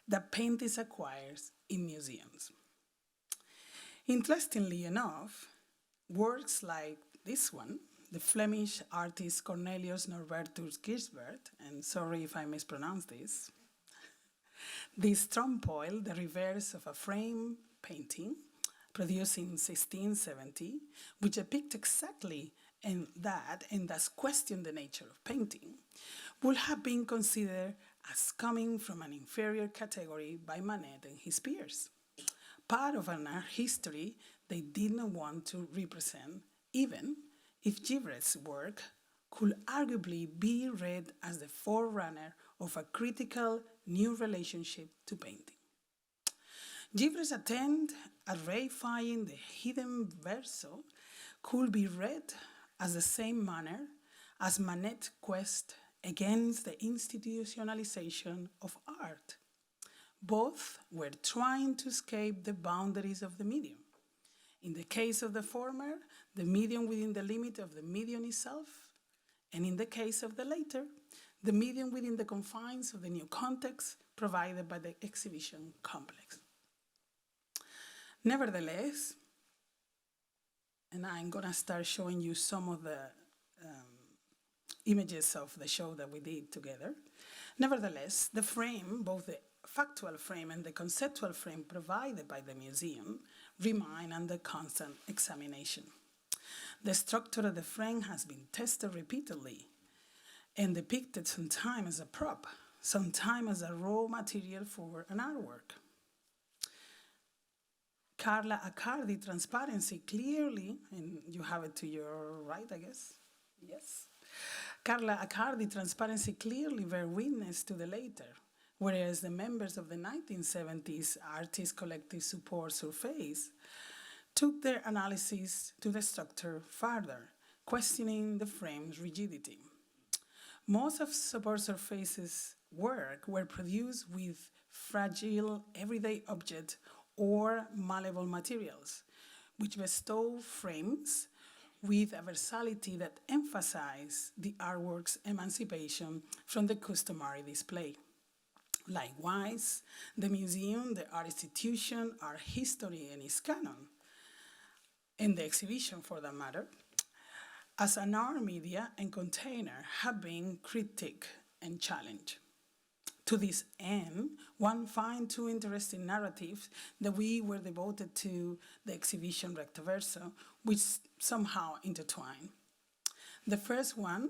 that painting acquires in museums. Interestingly enough, works like this one, the Flemish artist Cornelius Norbertus Gisbert, and sorry if I mispronounce this trompe-l'oeil, the reverse of a frame painting, produced in 1670, which depicts exactly that and thus question the nature of painting, would have been considered as coming from an inferior category by Manet and his peers. Part of an art history they did not want to represent, even if Gisbert's work could arguably be read as the forerunner of a critical new relationship to painting. Gisbert's attempt at reifying the hidden verso could be read as the same manner as Manet's quest against the institutionalization of art. Both were trying to escape the boundaries of the medium. In the case of the former, the medium within the limit of the medium itself, and in the case of the latter, the medium within the confines of the new context provided by the exhibition complex. Nevertheless, and I'm gonna start showing you some of the images of the show that we did together. Nevertheless, the frame, both the factual frame and the conceptual frame provided by the museum, remain under constant examination. The structure of the frame has been tested repeatedly and depicted sometimes as a prop, sometimes as a raw material for an artwork. Carla Accardi transparency clearly, and you have it to your right, I guess, yes. Carla Accardi transparency clearly bear witness to the later, whereas the members of the 1970s Artist Collective Support Surface took their analysis to the structure further, questioning the frame's rigidity. Most of Support Surface's work were produced with fragile everyday objects or malleable materials, which bestow frames with a versatility that emphasize the artwork's emancipation from the customary display. Likewise, the museum, the art institution, art history, and its canon, and the exhibition for that matter, as an art media and container have been critiqued and challenged. To this end, one finds two interesting narratives that we were devoted to the exhibition Recto Verso, which somehow intertwine. The first one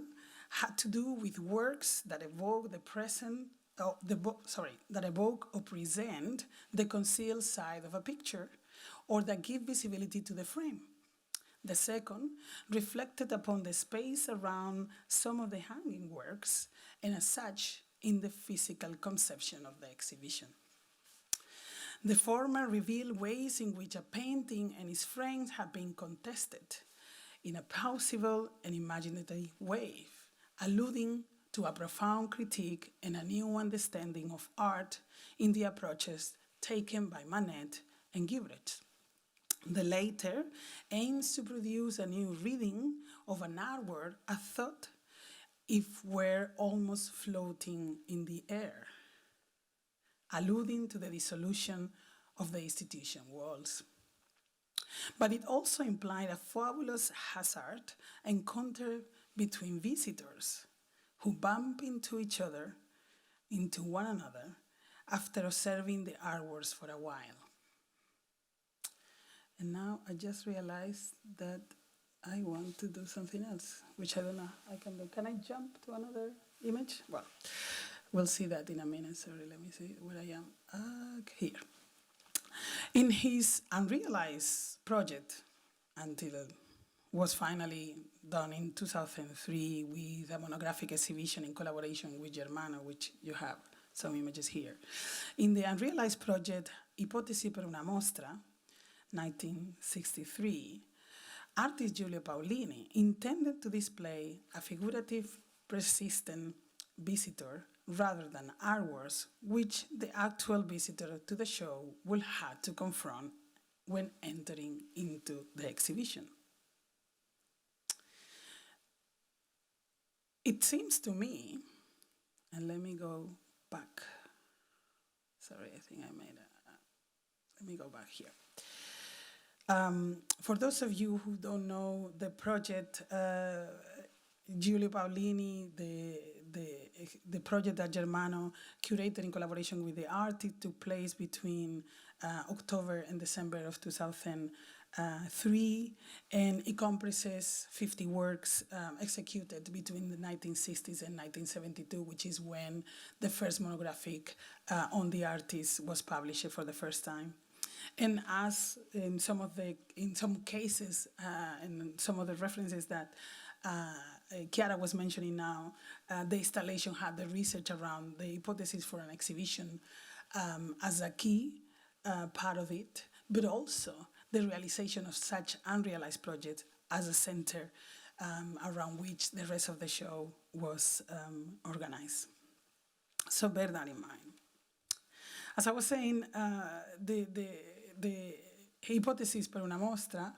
had to do with works that evoke that evoke or present the concealed side of a picture, or that give visibility to the frame. The second reflected upon the space around some of the hanging works, and as such, in the physical conception of the exhibition. The former revealed ways in which a painting and its frames have been contested in a plausible and imaginative way, alluding to a profound critique and a new understanding of art in the approaches taken by Manet and Gibret. The latter aims to produce a new reading of an artwork as thought if were almost floating in the air, alluding to the dissolution of the institution walls. But it also implied a fabulous hazard encounter between visitors who bump into each other, into one another, after observing the artworks for a while. And now I just realized that I want to do something else, which I don't know I can do. Can I jump to another image? Well, we'll see that in a minute. Sorry, let me see where I am. Here. In his unrealized project, until it was finally done in 2003 with a monographic exhibition in collaboration with Germano, which you have some images here. In the unrealized project, Ipotesi per una mostra, 1963, artist Giulio Paolini intended to display a figurative, persistent visitor rather than artworks, which the actual visitor to the show will have to confront when entering into the exhibition. It seems to me, and let me go back. Sorry, I think I made let me go back here. For those of you who don't know the project, Giulio Paolini, the project that Germano curated in collaboration with the artist took place between October and December of 2003, and it comprises 50 works executed between the 1960s and 1972, which is when the first monographic on the artist was published for the first time. And as in some cases, and some of the references that Chiara was mentioning now, the installation had the research around the hypothesis for an exhibition as a key part of it, but also the realization of such unrealized projects as a center around which the rest of the show was organized. So bear that in mind. As I was saying, the hypothesis per una mostra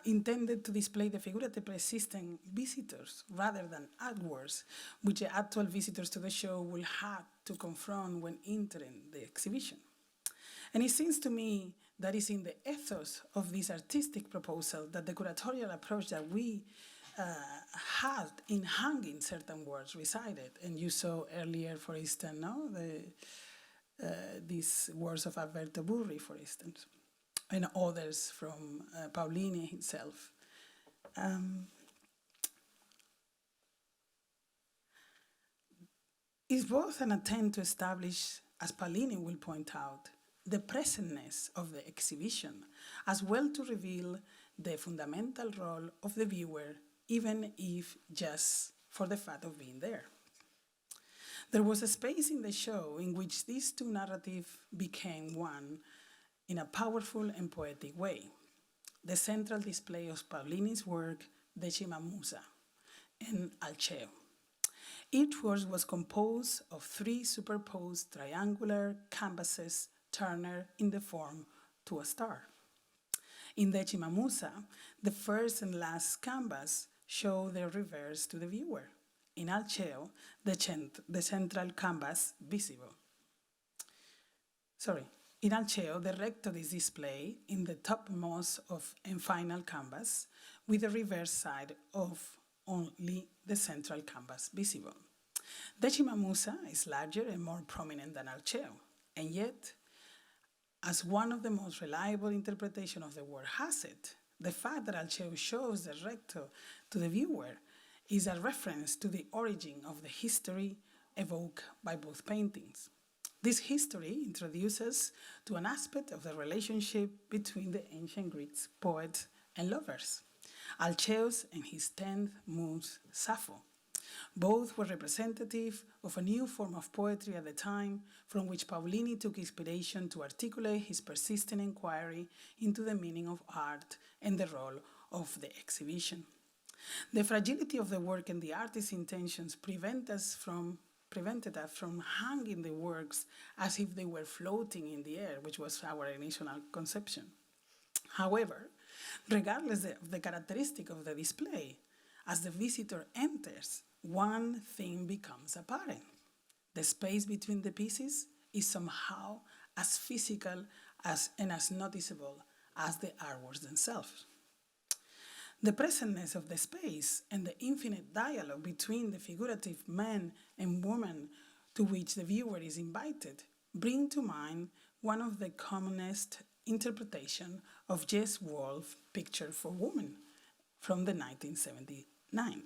intended to display the figurative persistent visitors rather than artworks, which the actual visitors to the show will have to confront when entering the exhibition. And it seems to me that is in the ethos of this artistic proposal that the curatorial approach that we had in hanging certain works resided. And you saw earlier, for instance, no, these works of Alberto Burri, for instance, and others from Paolini himself. It's both an attempt to establish, as Paolini will point out, the presentness of the exhibition, as well to reveal the fundamental role of the viewer, even if just for the fact of being there. There was a space in the show in which these two narratives became one in a powerful and poetic way. The central display of Paolini's work, Decima Musa, and Altshuler. Each work was composed of 3 superposed triangular canvases turned in the form to a star. In Decima Musa, the first and last canvas show their reverse to the viewer. In Altshuler, the central canvas visible. In Altshuler, the recto is displayed in the topmost and final canvas, with the reverse side of only the central canvas visible. Decima Musa is larger and more prominent than Altshuler, and yet, as one of the most reliable interpretations of the word has it, the fact that Altshuler shows the recto to the viewer is a reference to the origin of the history evoked by both paintings. This history introduces to an aspect of the relationship between the ancient Greeks, poets, and lovers, Altshuler and his 10th muse, Sappho. Both were representative of a new form of poetry at the time, from which Paolini took inspiration to articulate his persistent inquiry into the meaning of art and the role of the exhibition. The fragility of the work and the artist's intentions prevented us from hanging the works as if they were floating in the air, which was our initial conception. However, regardless of the characteristic of the display, as the visitor enters, one thing becomes apparent. The space between the pieces is somehow as physical and as noticeable as the artworks themselves. The presentness of the space and the infinite dialogue between the figurative man and woman to which the viewer is invited bring to mind one of the commonest interpretations of Jess Wolf's Picture for Women from the 1979.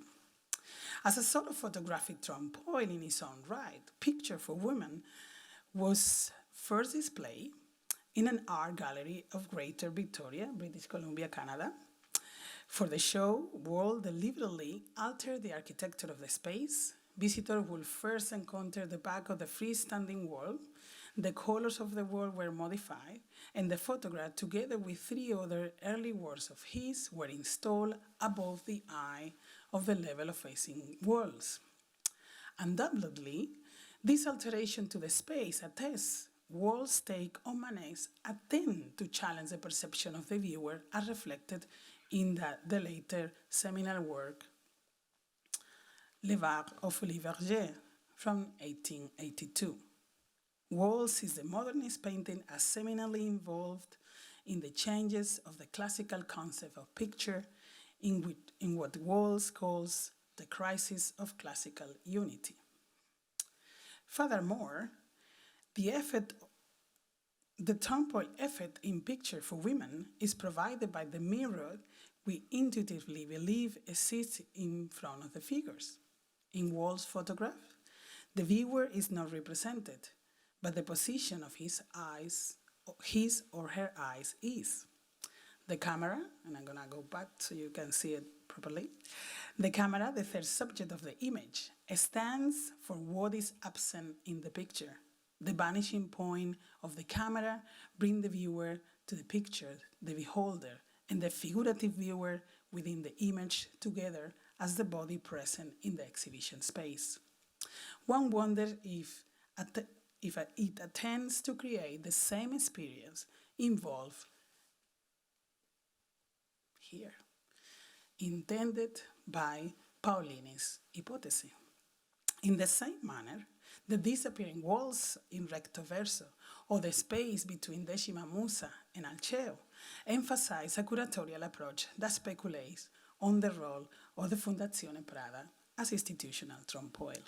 As a sort of photographic trompe-l'oeil in its own right, Picture for Women was first displayed in an art gallery of Greater Victoria, British Columbia, Canada. For the show, Wall deliberately altered the architecture of the space. Visitors will first encounter the back of the freestanding wall. The colors of the wall were modified, and the photograph, together with 3 other early works of his, were installed above the eye of the level of facing walls. Undoubtedly, this alteration to the space attests Wall's take on Manet's attempt to challenge the perception of the viewer as reflected in the later seminal work, Le Var of Le Verger from 1882. Wall sees the modernist painting as seminally involved in the changes of the classical concept of picture in what Wall calls the crisis of classical unity. Furthermore, the temporal effect in Picture for Women is provided by the mirror we intuitively believe exists in front of the figures. In Wall's photograph, the viewer is not represented, but the position of his or her eyes is. The camera, and I'm gonna go back so you can see it properly. The camera, the third subject of the image, stands for what is absent in the picture. The vanishing point of the camera brings the viewer to the picture, the beholder, and the figurative viewer within the image together as the body present in the exhibition space. One wonders if it attempts to create the same experience involved here, intended by Paolini's hypothesis. In the same manner, the disappearing walls in Recto Verso, or the space between Decima Musa and Altshuler, emphasize a curatorial approach that speculates on the role of the Fondazione Prada as institutional trompe-l'oeil.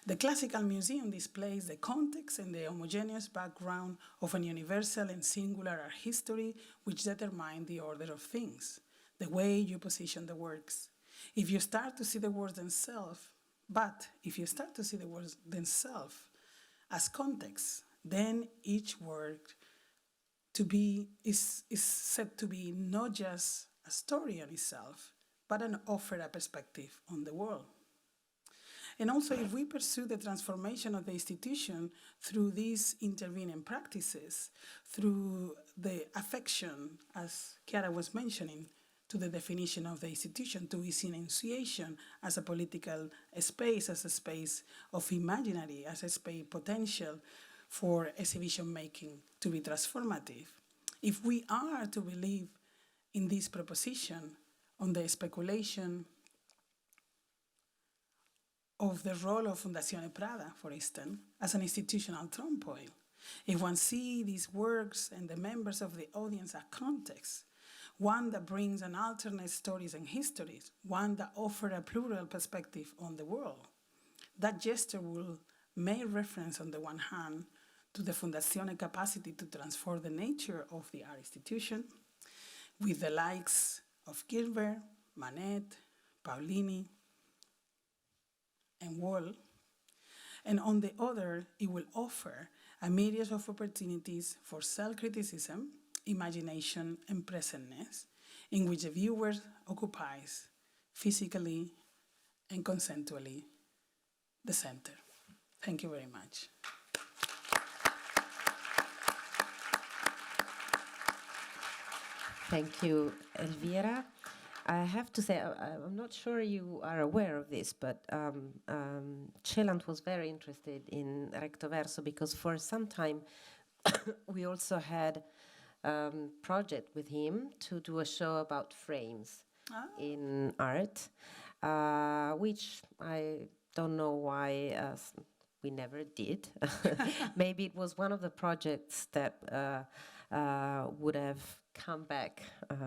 The Classical Museum displays the context and the homogeneous background of an universal and singular art history which determine the order of things, the way you position the works. If you start to see the words themselves as context, then each work is said to be not just a story on itself, but an offer a perspective on the world. And also, if we pursue the transformation of the institution through these intervening practices, through the affection, as Chiara was mentioning, to the definition of the institution, to its enunciation as a political space, as a space of imaginary, as a space potential for exhibition making to be transformative. If we are to believe in this proposition on the speculation of the role of Fondazione Prada, for instance, as an institutional trompe-l'oeil, if one sees these works and the members of the audience as context, one that brings an alternate stories and histories, one that offers a plural perspective on the world, that gesture will make reference on the one hand to the Fondazione capacity to transform the nature of the art institution with the likes of Gilbert, Manet, Paolini, and Wall. And on the other, it will offer a myriad of opportunities for self-criticism, imagination, and presentness, in which the viewer occupies physically and consensually the center. Thank you very much. Thank you, Elvira. I have to say, I'm not sure you are aware of this, but Celant was very interested in Recto Verso because for some time we also had a project with him to do a show about frames in art, which I don't know why we never did. Maybe it was one of the projects that would have come back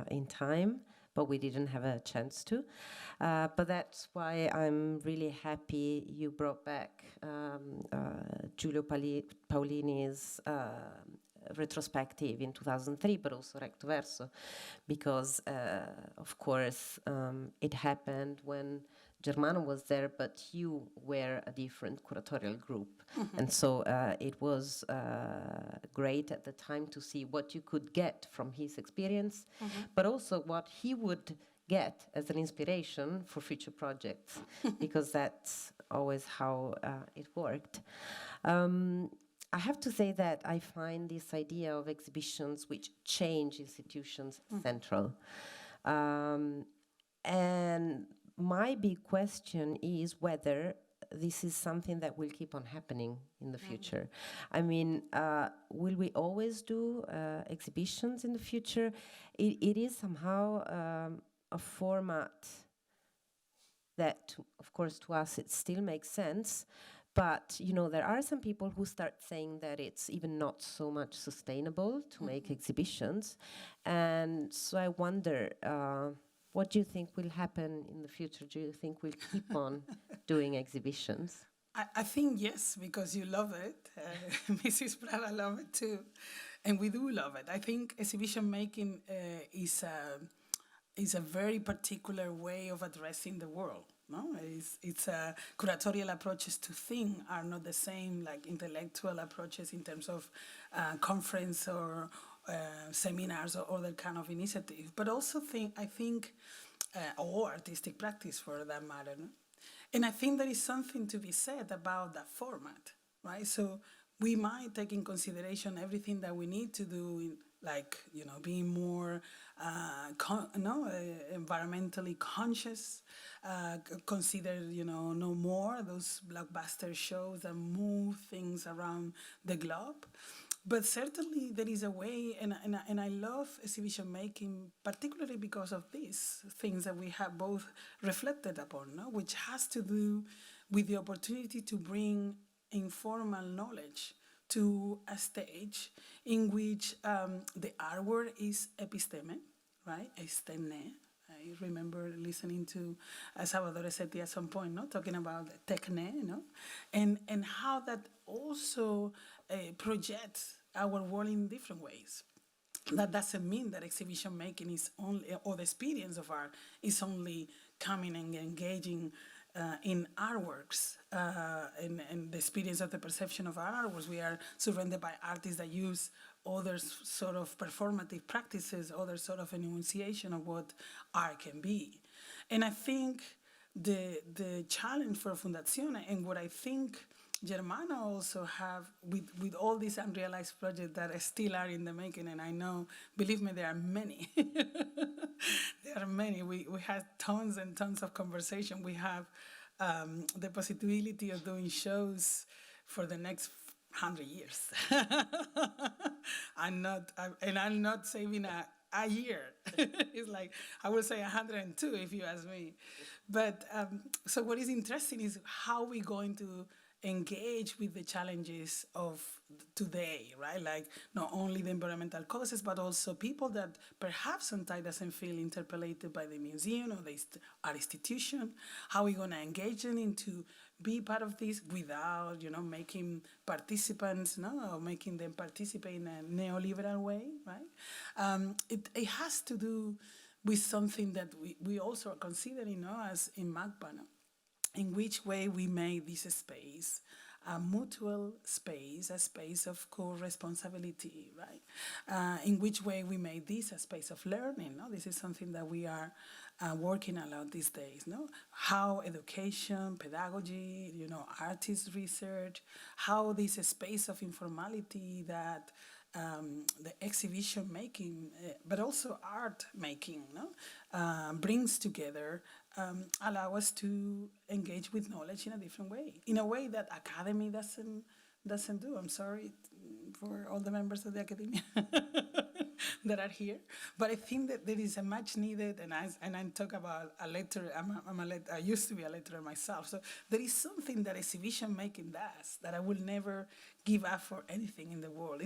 in time, but we didn't have a chance to. But that's why I'm really happy you brought back Giulio Paolini's retrospective in 2003, but also Recto Verso, because, of course, it happened when Germano was there, but you were a different curatorial group. And so it was great at the time to see what you could get from his experience, but also what he would get as an inspiration for future projects, because that's always how it worked. I have to say that I find this idea of exhibitions which change institutions central. And my big question is whether this is something that will keep on happening in the future. I mean, will we always do exhibitions in the future? It is somehow a format that, of course, to us it still makes sense. But, you know, there are some people who start saying that it's even not so much sustainable to make exhibitions. And so I wonder, what do you think will happen in the future? Do you think we'll keep on doing exhibitions? I think yes, because you love it. Mrs. Prada love it too. And we do love it. I think exhibition making is a very particular way of addressing the world. No, it's curatorial approaches to think are not the same like intellectual approaches in terms of conference or seminars or other kind of initiative. But also I think or artistic practice for that matter. No? And I think there is something to be said about that format, right? So we might take in consideration everything that we need to do in, like, you know, being more environmentally conscious, consider, you know, no more those blockbuster shows that move things around the globe. But certainly there is a way, and I love exhibition making, particularly because of these things that we have both reflected upon, no? Which has to do with the opportunity to bring informal knowledge to a stage in which the artwork is episteme, right? Estene. I remember listening to Salvador Setti at some point, no, talking about techne, no, and how that also projects our world in different ways. That doesn't mean that exhibition making is only, or the experience of art is only coming and engaging in artworks, and the experience of the perception of our artworks. We are surrounded by artists that use other sort of performative practices, other sort of enunciation of what art can be. And I think the challenge for Fondazione, and what I think Germano also have with all these unrealized projects that still are in the making, and I know, believe me, there are many. There are many. We had tons and tons of conversation. We have the possibility of doing shows for the next 100 years. I'm not saving a year. It's like, I will say 102 if you ask me. But so what is interesting is how we're going to engage with the challenges of today, right? Like not only the environmental causes, but also people that perhaps sometimes doesn't feel interpellated by the museum or the art institution. How are we going to engage them into be part of this without, making participants, or making them participate in a neoliberal way, right? It has to do with something that we also are considering, as in MAGPA, in which way we make this space a mutual space, a space of co-responsibility, right? In which way we make this a space of learning, no? This is something that we are working a lot these days, no? How education, pedagogy, artist research, how this space of informality that the exhibition making, but also art making, no? Brings together, allow us to engage with knowledge in a different way, in a way that Academy doesn't do. I'm sorry for all the members of the Academia that are here, but I think that there is a much needed, and I talk about a letter. I used to be a letterer myself, so there is something that exhibition making does that I will never give up for anything in the world.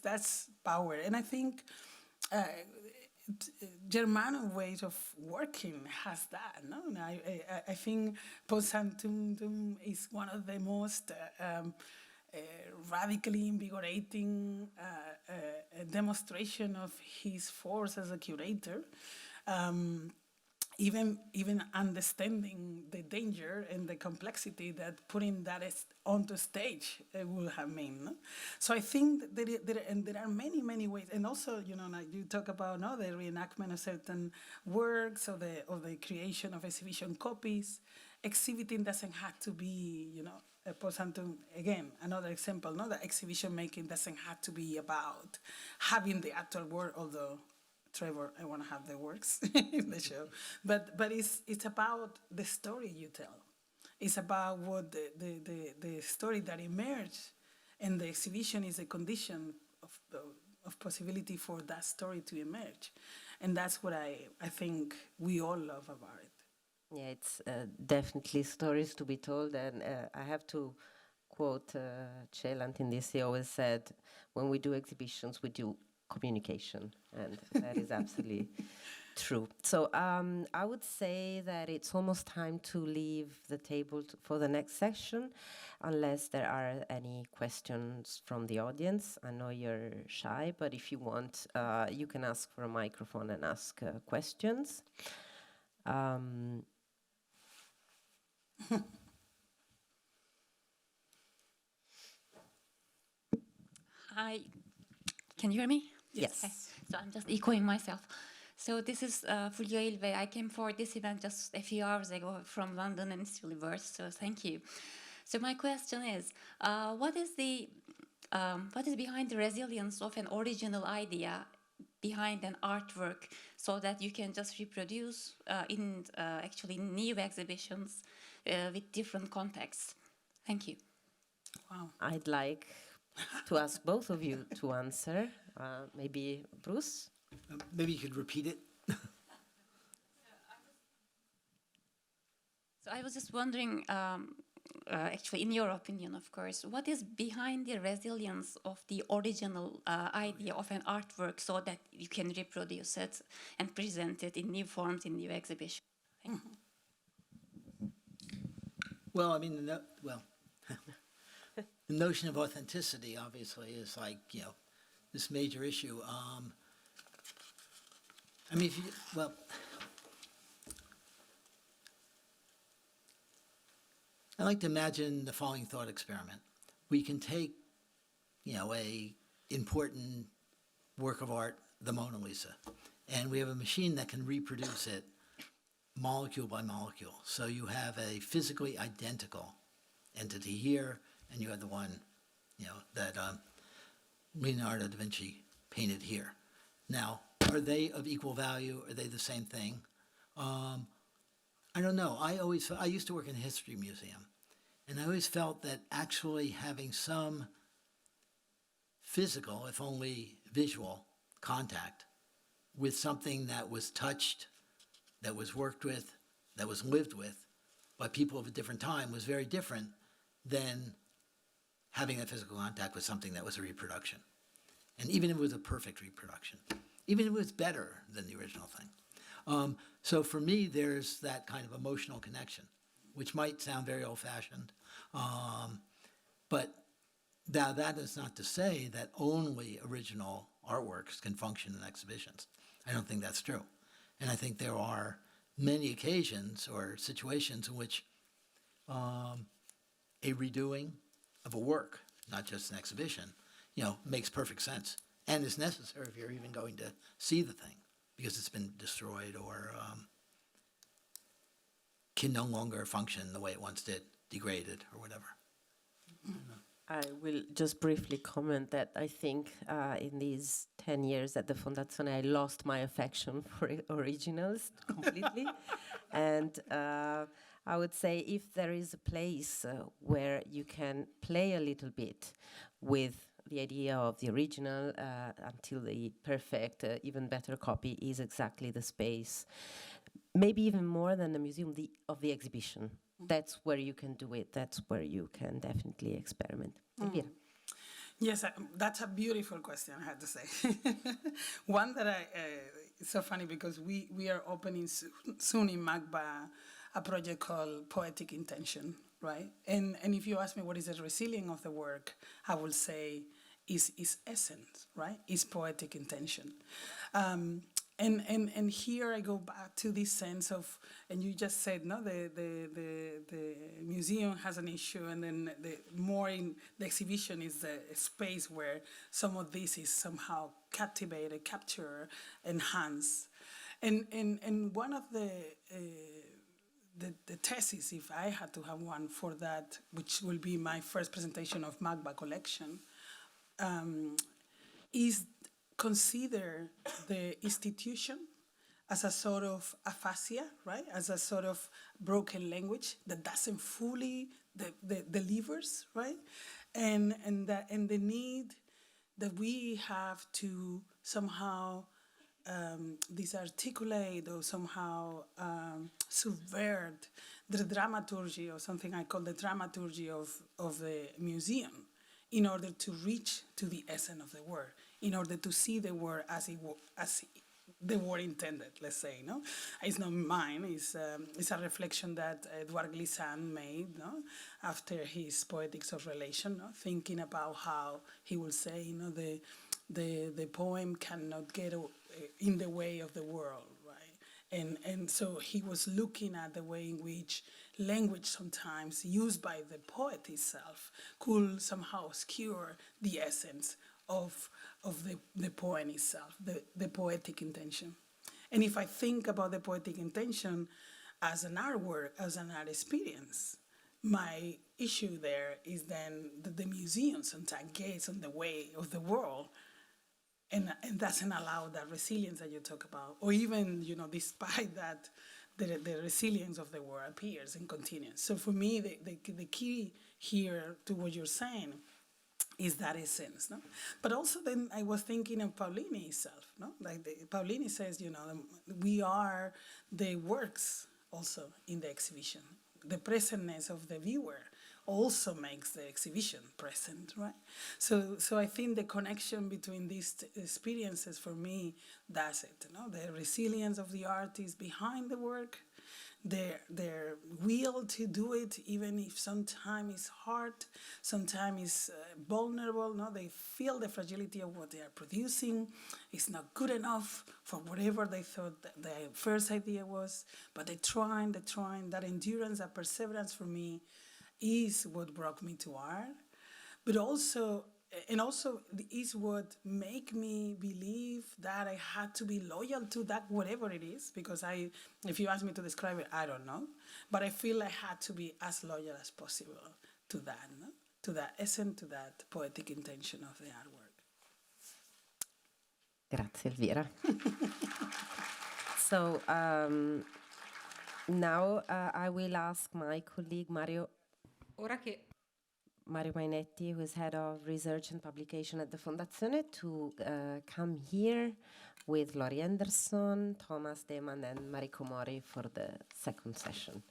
That's power, and I think. Germano ways of working has that, no? And I think Post Sanctum is one of the most radically invigorating demonstration of his force as a curator. Even understanding the danger and the complexity that putting that onto stage will have mean. No? So I think that there are many ways, and also like you talk about the reenactment of certain works or the creation of exhibition copies. Exhibiting doesn't have to be again another example. No, the exhibition making doesn't have to be about having the actual work, although. Trevor, I want to have the works in the show, but it's about the story you tell. It's about what the story that emerged, and the exhibition is a condition of possibility for that story to emerge, and that's what I think we all love about it. Yeah, it's definitely stories to be told, and I have to quote Celant in this. He always said, when we do exhibitions, we do communication, and that is absolutely true. So I would say that it's almost time to leave the table for the next session, unless there are any questions from the audience. I know you're shy, but if you want, you can ask for a microphone and ask questions. Hi, can you hear me? Yes. Okay. So I'm just echoing myself. So this is Fulya Ilve. I came for this event just a few hours ago from London, and it's really worth, so thank you. So my question is, what is behind the resilience of an original idea behind an artwork, so that you can just reproduce in actually new exhibitions with different contexts? Thank you. Wow. I'd like to ask both of you to answer. Maybe Bruce? Maybe you could repeat it. So I was just wondering, actually, in your opinion, of course, what is behind the resilience of the original idea of an artwork, so that you can reproduce it and present it in new forms in new exhibitions? Thank you. Well, I mean, the notion of authenticity, obviously, is like, this major issue. I mean, I like to imagine the following thought experiment. We can take, a important work of art, the Mona Lisa, and we have a machine that can reproduce it molecule by molecule. So you have a physically identical entity here, and you have the one, that Leonardo da Vinci painted here. Now, are they of equal value? Are they the same thing? I don't know. I used to work in a history museum, and I always felt that actually having some physical, if only visual, contact with something that was touched, that was worked with, that was lived with by people of a different time was very different than having that physical contact with something that was a reproduction. And even if it was a perfect reproduction, even if it was better than the original thing. So for me, there's that kind of emotional connection which might sound very old-fashioned. But now that is not to say that only original artworks can function in exhibitions. I don't think that's true. And I think there are many occasions or situations in which a redoing of a work, not just an exhibition, makes perfect sense and is necessary if you're even going to see the thing because it's been destroyed or can no longer function the way it once did, degraded or whatever. I will just briefly comment that I think in these 10 years at the Fondazione, I lost my affection for originals completely. And I would say if there is a place where you can play a little bit with the idea of the original until the perfect, even better copy is exactly the space, maybe even more than the museum, of the exhibition. That's where you can do it. That's where you can definitely experiment. Elvira. Yes, that's a beautiful question, I have to say. One that it's so funny because we are opening soon in MAGBA a project called Poetic Intention, right? And if you ask me what is the resilience of the work, I will say is essence, right? Is poetic intention. And here I go back to this sense of, and you just said, no, the museum has an issue, and then more in the exhibition is the space where some of this is somehow captivated, captured, enhanced. And one of the thesis, if I had to have one for that, which will be my first presentation of MAGBA collection, is consider the institution as a sort of aphasia, right? As a sort of broken language that doesn't fully delivers, right? And the need that we have to somehow disarticulate or somehow subvert the dramaturgy, or something I call the dramaturgy of the museum, in order to reach to the essence of the word, in order to see the word as the word intended, let's say. No, it's not mine. It's a reflection that Edouard Glissant made, no, after his Poetics of Relation, no, thinking about how he will say, the poem cannot get in the way of the world, right? And so he was looking at the way in which language sometimes used by the poet itself could somehow obscure the essence of the poem itself, the poetic intention. And if I think about the poetic intention as an artwork, as an art experience, my issue there is then that the museum sometimes gets in the way of the world and doesn't allow that resilience that you talk about, or even, despite that, the resilience of the world appears and continues. So for me, the key here to what you're saying is that essence, no? But also then I was thinking of Paolini itself, no? Like Paolini says, we are the works also in the exhibition. The presentness of the viewer also makes the exhibition present, right? So I think the connection between these experiences for me does it, the resilience of the artist behind the work, their will to do it, even if sometimes it's hard, sometimes it's vulnerable. No, they feel the fragility of what they are producing. It's not good enough for whatever they thought that the first idea was, but they trying. That endurance, that perseverance for me is what brought me to art, but also is what make me believe that I had to be loyal to that, whatever it is, because if you ask me to describe it, I don't know, but I feel I had to be as loyal as possible to that, no? To that essence, to that poetic intention of the artwork. Grazie, Elvira. So now I will ask my colleague Mario Mainetti, who is head of research and publication at the Fondazione, to come here with Laurie Anderson, Thomas Deman, and Mariko Mori for the second session.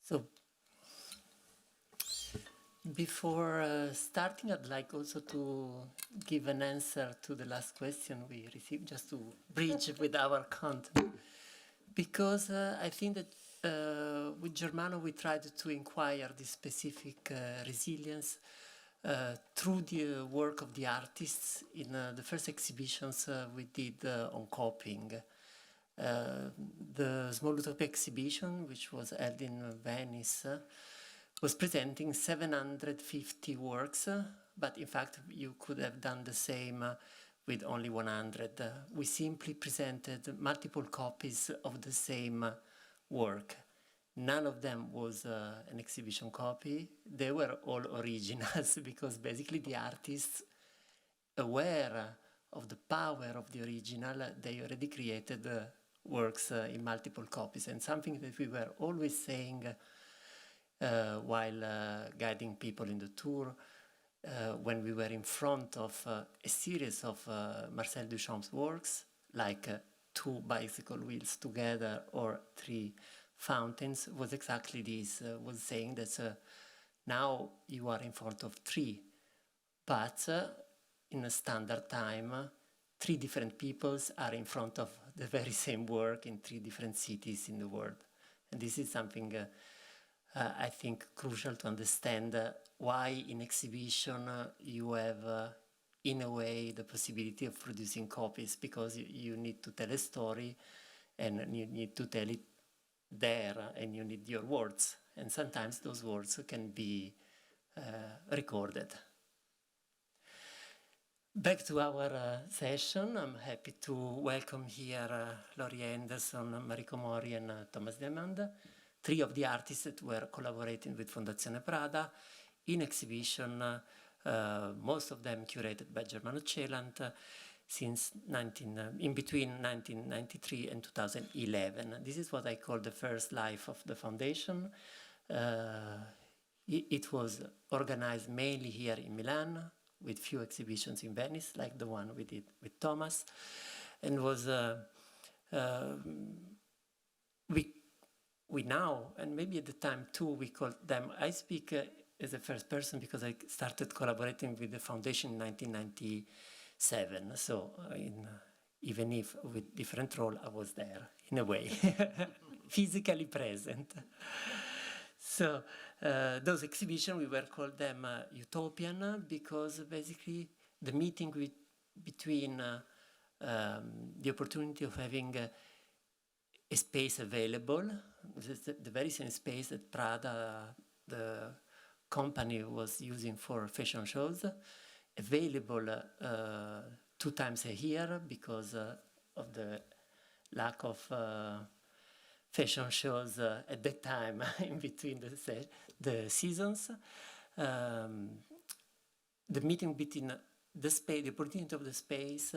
So before starting, I'd like also to give an answer to the last question we received, just to bridge with our content. Because I think that with Germano we tried to inquire the specific resilience through the work of the artists in the first exhibitions we did on copying. The Small Utopia exhibition, which was held in Venice, was presenting 750 works, but in fact you could have done the same with only 100. We simply presented multiple copies of the same work. None of them was an exhibition copy. They were all originals because basically the artists, aware of the power of the original, they already created works in multiple copies. And something that we were always saying while guiding people in the tour, when we were in front of a series of Marcel Duchamp's works, like 2 bicycle wheels together or 3 fountains, was exactly this, was saying that now you are in front of 3, but in a standard time, 3 different peoples are in front of the very same work in 3 different cities in the world. And this is something I think crucial to understand why in exhibition you have in a way the possibility of producing copies, because you need to tell a story and you need to tell it there and you need your words, and sometimes those words can be recorded. Back to our session, I'm happy to welcome here Laurie Anderson, Mariko, Mori and Thomas Diamanda, 3 of the artists that were collaborating with Fondazione Prada in exhibition, most of them curated by Germano Celant since in between 1993 and 2011. This is what I call the first life of the foundation. It was organized mainly here in Milan, with few exhibitions in Venice, like the one we did with Thomas, and was we now, and maybe at the time too, we called them, I speak as a first person because I started collaborating with the foundation in 1997, so even if with different role, I was there in a way, physically present. So those exhibitions, we were called them utopian because basically the meeting between the opportunity of having a space available, the very same space that Prada, the company, was using for fashion shows, available 2 times a year because of the lack of fashion shows at that time in between the seasons. The meeting between the space, the opportunity of the space,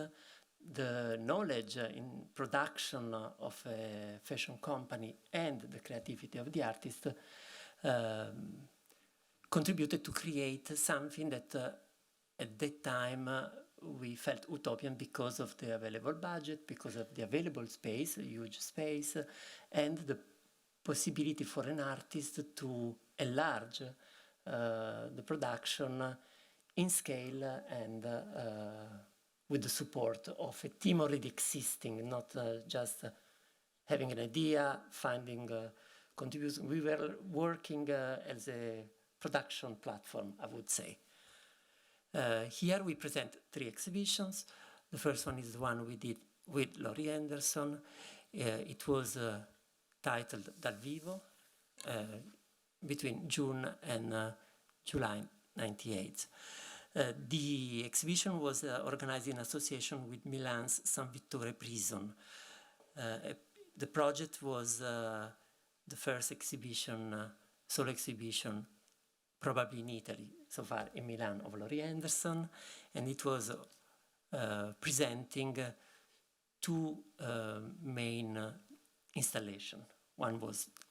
the knowledge in production of a fashion company and the creativity of the artist contributed to create something that at that time we felt utopian because of the available budget, because of the available space, a huge space, and the possibility for an artist to enlarge the production in scale and with the support of a team already existing, not just having an idea, finding contributions. We were working as a production platform, I would say. Here we present 3 exhibitions. The first one is the one we did with Laurie Anderson. It was titled Dal Vivo, between June and July 98. The exhibition was organized in association with Milan's San Vittore prison. The project was the first exhibition, solo exhibition, probably in Italy, so far in Milan, of Laurie Anderson, and it was presenting 2 main installations. One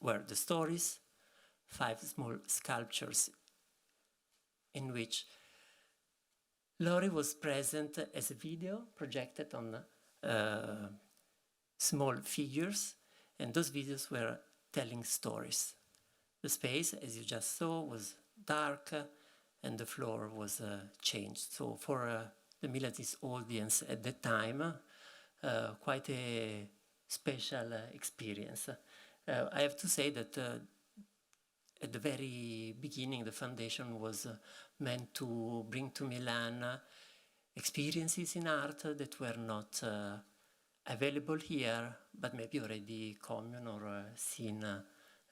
were the stories, 5 small sculptures in which Laurie was present as a video projected on small figures, and those videos were telling stories. The space, as you just saw, was dark and the floor was changed. So for the military audience at that time, quite a special experience. I have to say that at the very beginning, the foundation was meant to bring to Milan experiences in art that were not available here, but maybe already common or seen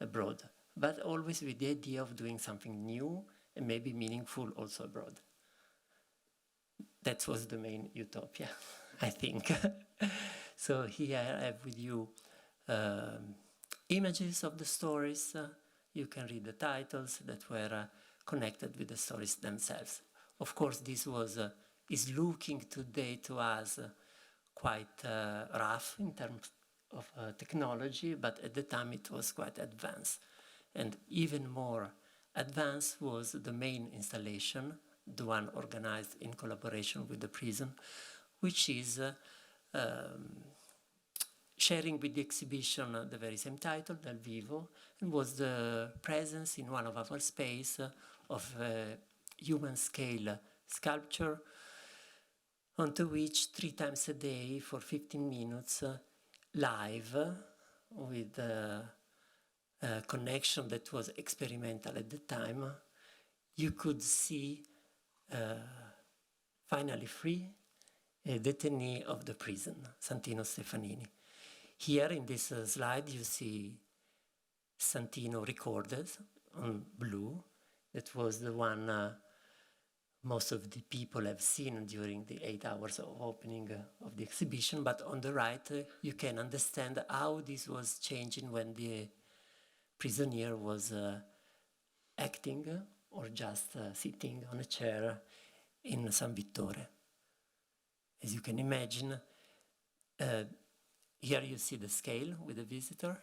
abroad. But always with the idea of doing something new and maybe meaningful also abroad. That was the main utopia, I think. So here I have with you images of the stories. You can read the titles that were connected with the stories themselves. Of course, this is looking today to us quite rough in terms of technology, but at the time it was quite advanced. And even more advanced was the main installation, the one organized in collaboration with the prison, which is sharing with the exhibition the very same title, Dal Vivo, and was the presence in one of our space of a human scale sculpture onto which 3 times a day for 15 minutes live with a connection that was experimental at the time, you could see finally free a detainee of the prison, Santino Stefanini. Here in this slide you see Santino recorded on blue. That was the one most of the people have seen during the 8 hours of opening of the exhibition, but on the right you can understand how this was changing when the prisoner was acting or just sitting on a chair in San Vittore. As you can imagine, here you see the scale with the visitor.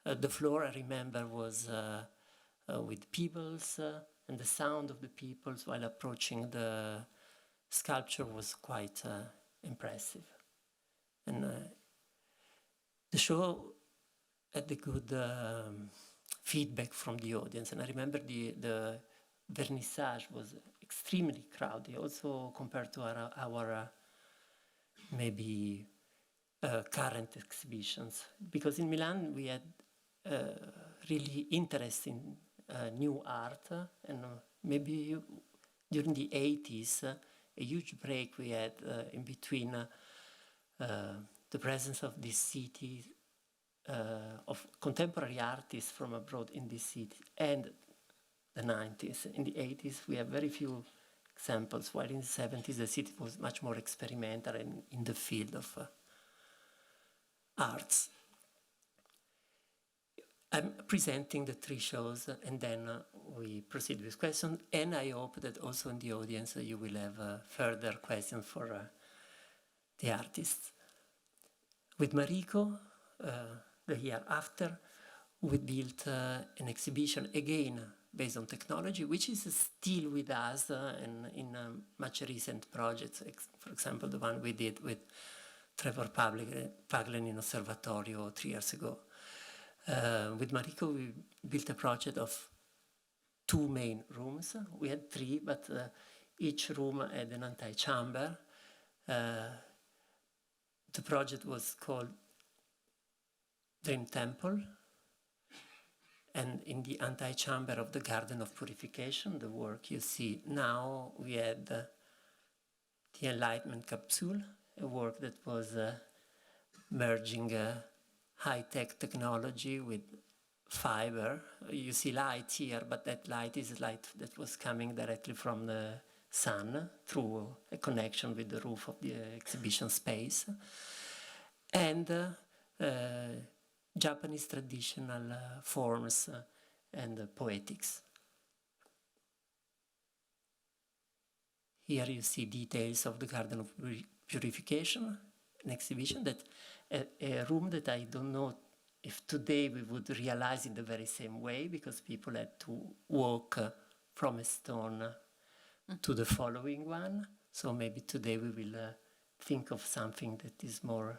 The floor, I remember, was with peoples, and the sound of the peoples while approaching the sculpture was quite impressive. And the show had a good feedback from the audience. And I remember the vernissage was extremely crowded, also compared to our maybe current exhibitions. Because in Milan we had really interesting new art, and maybe during the 80s, a huge break we had in between the presence of this city, of contemporary artists from abroad in this city, and the 90s. In the 80s, we have very few examples, while in the 70s, the city was much more experimental and in the field of arts. I'm presenting the 3 shows, and then we proceed with questions, and I hope that also in the audience you will have further questions for the artists. With Mariko, the year after, we built an exhibition again based on technology, which is still with us and in much recent projects, for example, the one we did with Trevor Paglen in Osservatorio 3 years ago. With Mariko, we built a project of 2 main rooms. We had 3, but each room had an antechamber. The project was called Dream Temple. And in the antechamber of the Garden of Purification, the work you see now, we had the Enlightenment Capsule, a work that was merging high-tech technology with fiber. You see light here, but that light is light that was coming directly from the sun through a connection with the roof of the exhibition space. And Japanese traditional forms and poetics. Here you see details of the Garden of Purification, an exhibition that a room that I don't know if today we would realize in the very same way, because people had to walk from a stone to the following one. So maybe today we will think of something that is more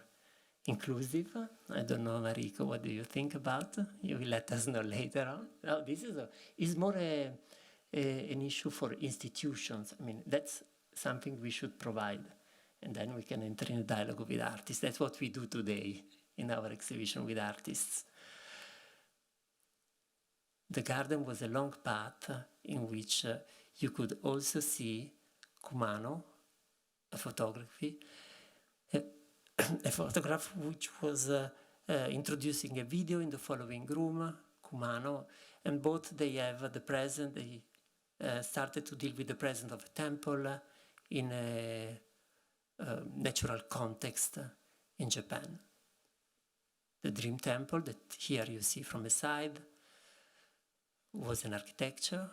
inclusive. I don't know, Mariko, what do you think about? You will let us know later on. No, this is more an issue for institutions. I mean, that's something we should provide, and then we can enter in a dialogue with artists. That's what we do today in our exhibition with artists. The garden was a long path in which you could also see Kumano, a photography, a photograph which was introducing a video in the following room, Kumano, and both they have the present, they started to deal with the present of a temple in a natural context in Japan. The Dream Temple that here you see from the side was an architecture,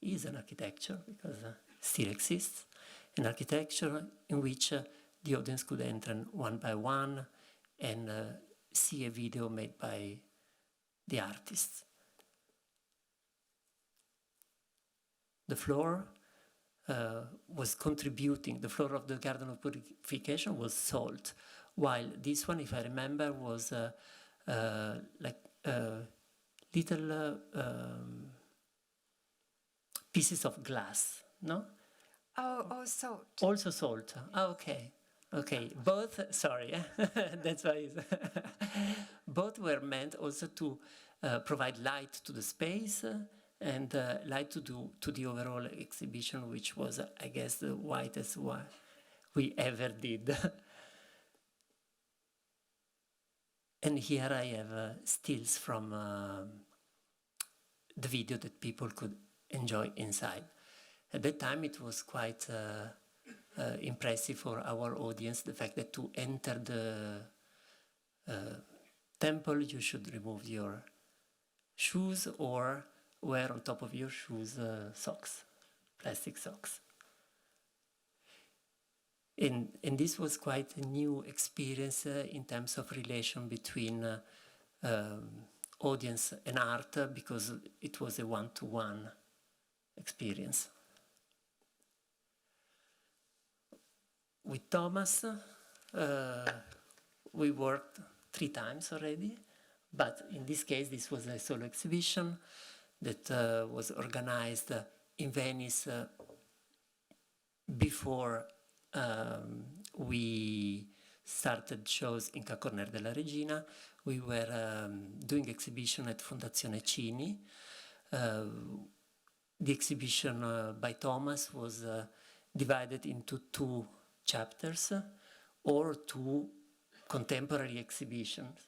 is an architecture because still exists, an architecture in which the audience could enter one by one and see a video made by the artists. The floor was contributing, the floor of the Garden of Purification was salt, while this one, if I remember, was like little pieces of glass, no? Oh, salt. Also salt. Oh, okay. Okay, both, sorry, that's why both were meant also to provide light to the space and light to the overall exhibition, which was, I guess, the whitest one we ever did. And here I have stills from the video that people could enjoy inside. At that time, it was quite impressive for our audience, the fact that to enter the temple, you should remove your shoes or wear on top of your shoes socks, plastic socks. And this was quite a new experience in terms of relation between audience and art, because it was a one-to-one experience. With Thomas, we worked 3 times already, but in this case, this was a solo exhibition that was organized in Venice before we started shows in Ca' della Regina. We were doing exhibition at Fondazione Cini. The exhibition by Thomas was divided into 2 chapters or 2 contemporary exhibitions,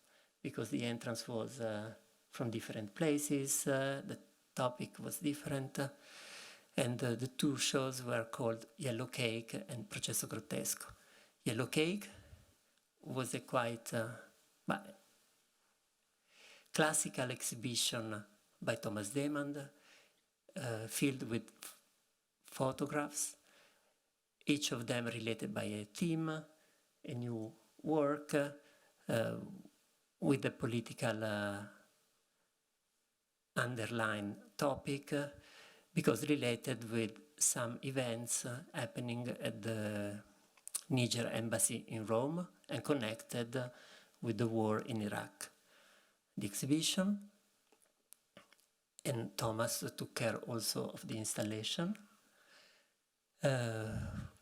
because the entrance was from different places, the topic was different, and the 2 shows were called Yellow Cake and Processo Grottesco. Yellow Cake was a quite classical exhibition by Thomas Demand, filled with photographs, each of them related by a theme, a new work, with a political underlying topic, because related with some events happening at the Niger embassy in Rome and connected with the war in Iraq. The exhibition, and Thomas took care also of the installation,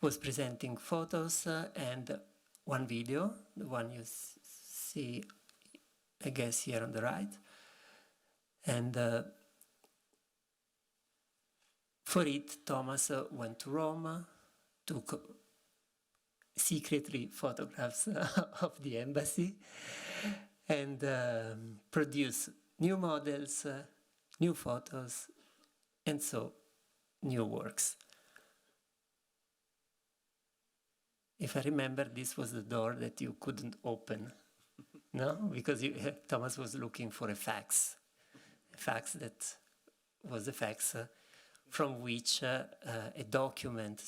was presenting photos and 1 video, the one you see, I guess, here on the right. And for it, Thomas went to Rome, took secretly photographs of the embassy, and produced new models, new photos, and so new works. If I remember, this was the door that you couldn't open, no? Because Thomas was looking for a fax that was a fax from which a document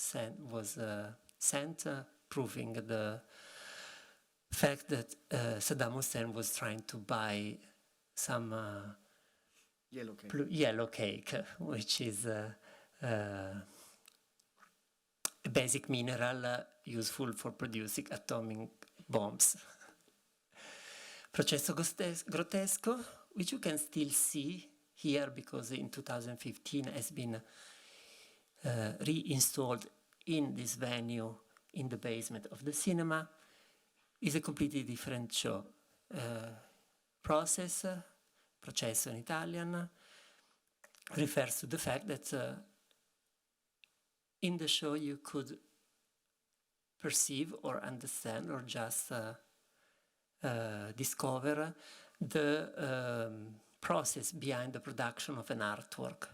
was sent proving the fact that Saddam Hussein was trying to buy some yellow cake, which is a basic mineral useful for producing atomic bombs. Processo Grotesco, which you can still see here because in 2015 has been reinstalled in this venue in the basement of the cinema, is a completely different show. Processo in Italian, refers to the fact that in the show you could perceive or understand or just discover the process behind the production of an artwork.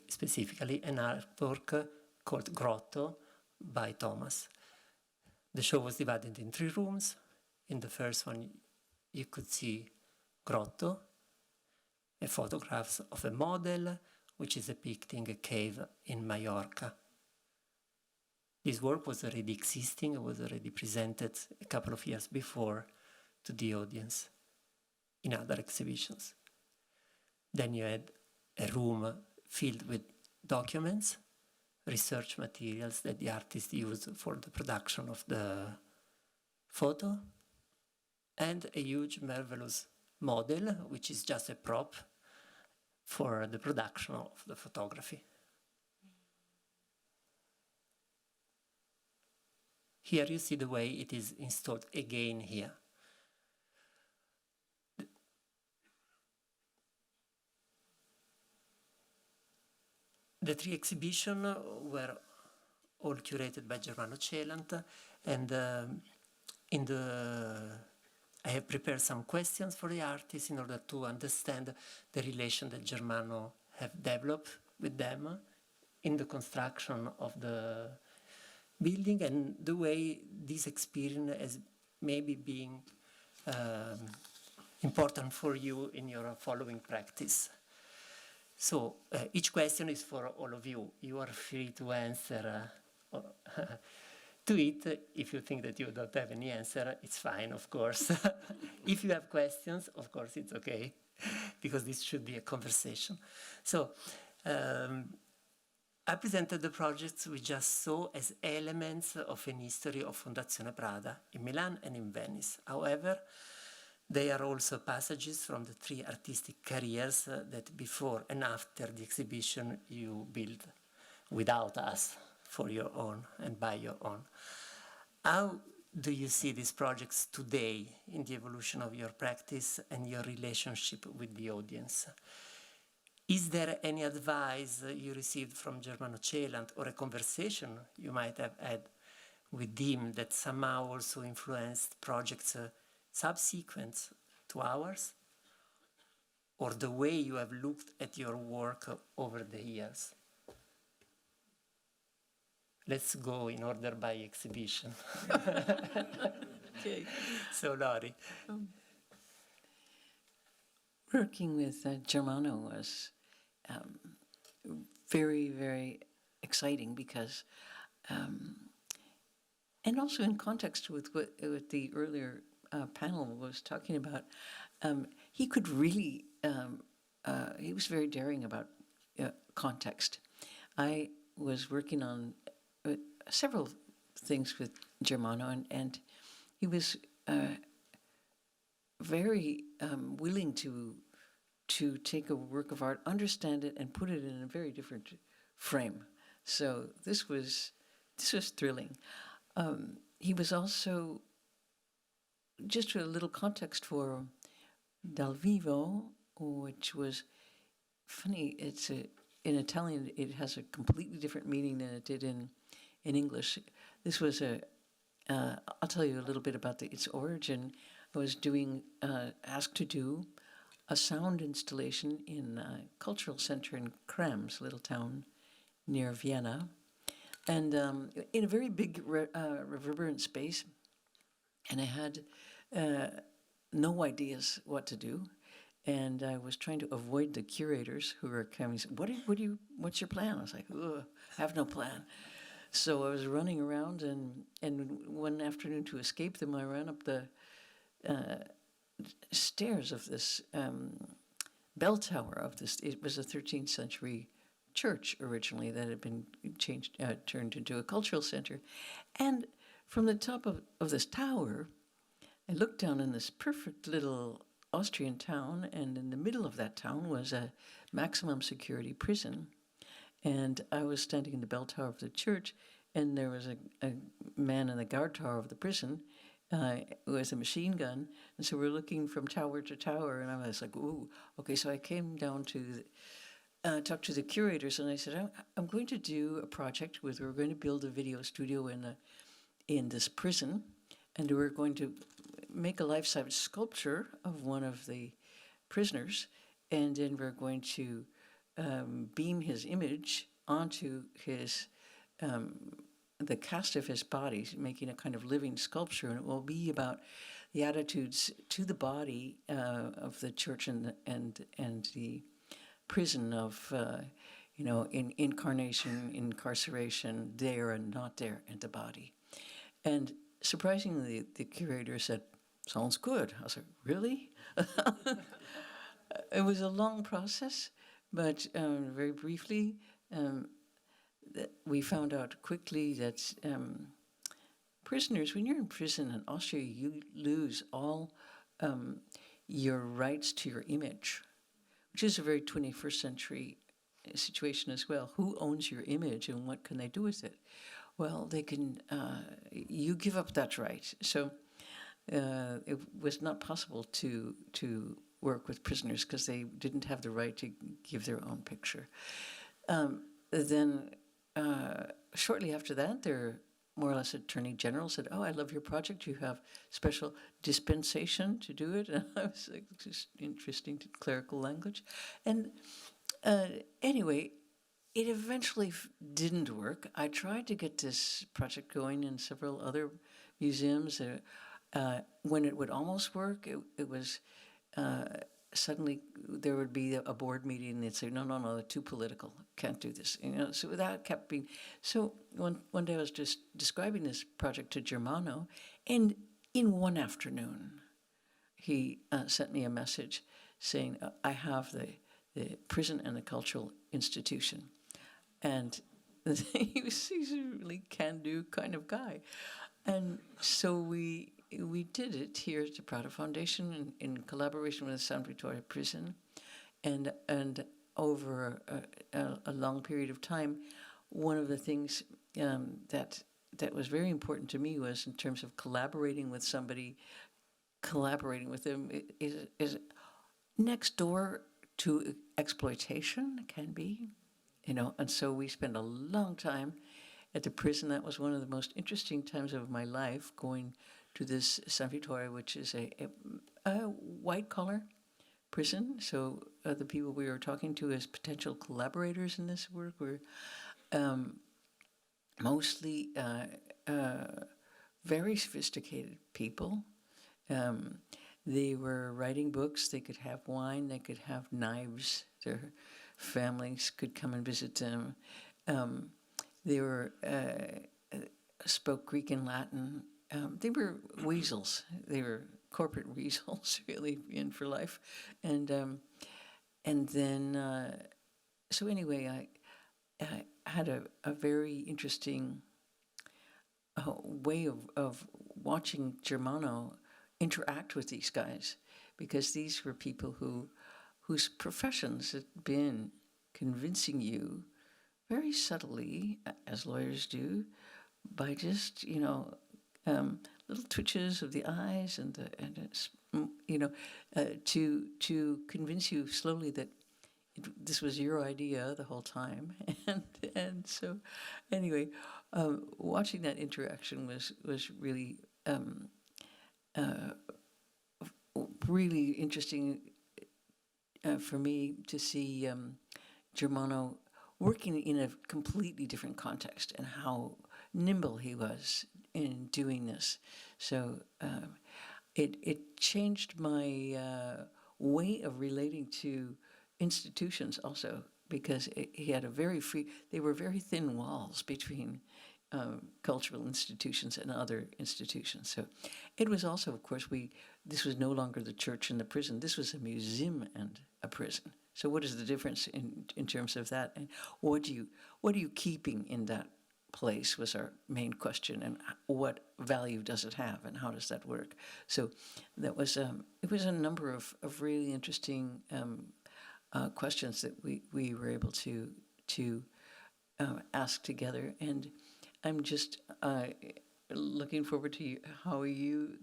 Specifically an artwork called Grotto by Thomas. The show was divided in 3 rooms. In the first one you could see Grotto, a photograph of a model which is depicting a cave in Majorca. This work was already existing, it was already presented a couple of years before to the audience in other exhibitions. Then you had a room filled with documents, research materials that the artist used for the production of the photo, and a huge, marvelous model, which is just a prop for the production of the photography. Here you see the way it is installed again here. The 3 exhibitions were all curated by Germano Celant, and I have prepared some questions for the artists in order to understand the relation that Germano have developed with them in the construction of the building, and the way this experience has maybe been important for you in your following practice. So each question is for all of you. You are free to answer to it. If you think that you don't have any answer, it's fine, of course. If you have questions, of course, it's okay, because this should be a conversation. So I presented the projects we just saw as elements of an history of Fondazione Prada in Milan and in Venice. However, they are also passages from the 3 artistic careers that before and after the exhibition you built without us, for your own and by your own. How do you see these projects today in the evolution of your practice and your relationship with the audience? Is there any advice you received from Germano Celant or a conversation you might have had with him that somehow also influenced projects subsequent to ours? Or the way you have looked at your work over the years? Let's go in order by exhibition. Okay. So, Laurie. Working with Germano was very, very exciting because, and also in context with what the earlier panel was talking about, he could really, he was very daring about context. I was working on several things with Germano, and he was very willing to take a work of art, understand it, and put it in a very different frame. So this was thrilling. He was also, just a little context for Dal Vivo, which was funny. It's in Italian, it has a completely different meaning than it did in English. This was I'll tell you a little bit about its origin. I was asked to do a sound installation in a cultural center in Krems, a little town near Vienna, and in a very big reverberant space. And I had no ideas what to do, and I was trying to avoid the curators who were coming. What's your plan? I was like, I have no plan. So I was running around, and one afternoon, to escape them, I ran up the stairs of this bell tower of this. It was a 13th century church originally that had been turned into a cultural center, and from the top of this tower, I looked down in this perfect little Austrian town, and in the middle of that town was a maximum security prison. And I was standing in the bell tower of the church, and there was a man in the guard tower of the prison with a machine gun. And so we're looking from tower to tower, and I was like, ooh, okay. So I came down to talk to the curators, and I said, I'm going to do a project we're going to build a video studio in this prison, and we're going to make a life-size sculpture of one of the prisoners, and then we're going to beam his image onto his the cast of his body, making a kind of living sculpture, and it will be about the attitudes to the body of the church and the prison of in incarnation, incarceration, there and not there in the body. And surprisingly, the curator said, "Sounds good." I was like, "Really?" It was a long process, but very briefly, we found out quickly that prisoners, when you're in prison in Austria, you lose all your rights to your image, which is a very 21st century situation as well. Who owns your image and what can they do with it? Well, they can, you give up that right. So it was not possible to work with prisoners because they didn't have the right to give their own picture. Then shortly after that, their more or less Attorney General said, "Oh, I love your project. You have special dispensation to do it." And I was like, just interesting clerical language. And anyway, it eventually didn't work. I tried to get this project going in several other museums. When it would almost work, it was suddenly there would be a board meeting and they'd say, no, too political, can't do this. So that kept being. So one day I was just describing this project to Germano, and in one afternoon, he sent me a message saying, "I have the prison and the cultural institution." And he's a really can-do kind of guy. And so we did it here at the Prada Foundation in collaboration with the San Vittorio prison. And over a long period of time, one of the things that was very important to me was in terms of collaborating with somebody, collaborating with them is next door to exploitation, can be. And so we spent a long time at the prison. That was one of the most interesting times of my life, going to this San Vittorio, which is a white-collar prison. So the people we were talking to as potential collaborators in this work were mostly very sophisticated people. They were writing books. They could have wine. They could have knives. Their families could come and visit them. They were spoke Greek and Latin. They were weasels. They were corporate weasels, really, in for life. And then, so anyway, I had a very interesting way of watching Germano interact with these guys, because these were people whose professions had been convincing you very subtly, as lawyers do, by just, little twitches of the eyes to convince you slowly that this was your idea the whole time. And so anyway, watching that interaction was really really interesting for me to see Germano working in a completely different context and how nimble he was in doing this. So it changed my way of relating to institutions also, because he had they were very thin walls between cultural institutions and other institutions. So it was also, of course, this was no longer the church and the prison. This was a museum and a prison. So what is the difference in terms of that? And what are you keeping in that place was our main question, and what value does it have, and how does that work? So that was it was a number of really interesting questions that we were able to ask together, and I'm just looking forward to how you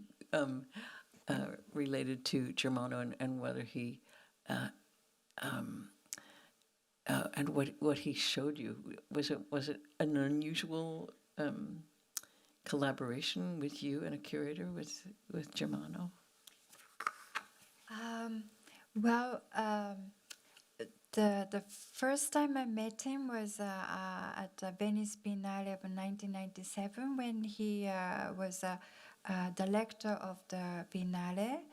related to Germano and whether he and what he showed you. Was it an unusual collaboration with you and a curator with Germano? Well, the first time I met him was at the Venice Biennale of 1997 when he was the lector of the Biennale.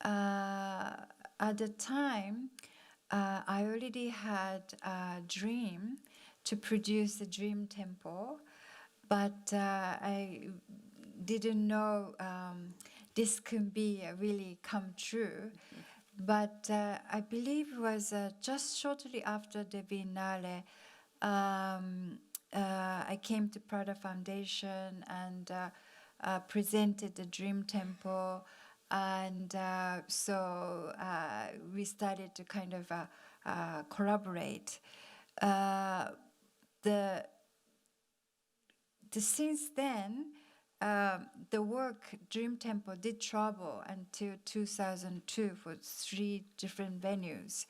At the time, I already had a dream to produce a dream temple, but I didn't know this could be really come true. But I believe it was just shortly after the Biennale, I came to Prada Foundation and presented the Dream Temple, and so we started to kind of collaborate. Since then, the work Dream Temple did travel until 2002 for 3 different venues,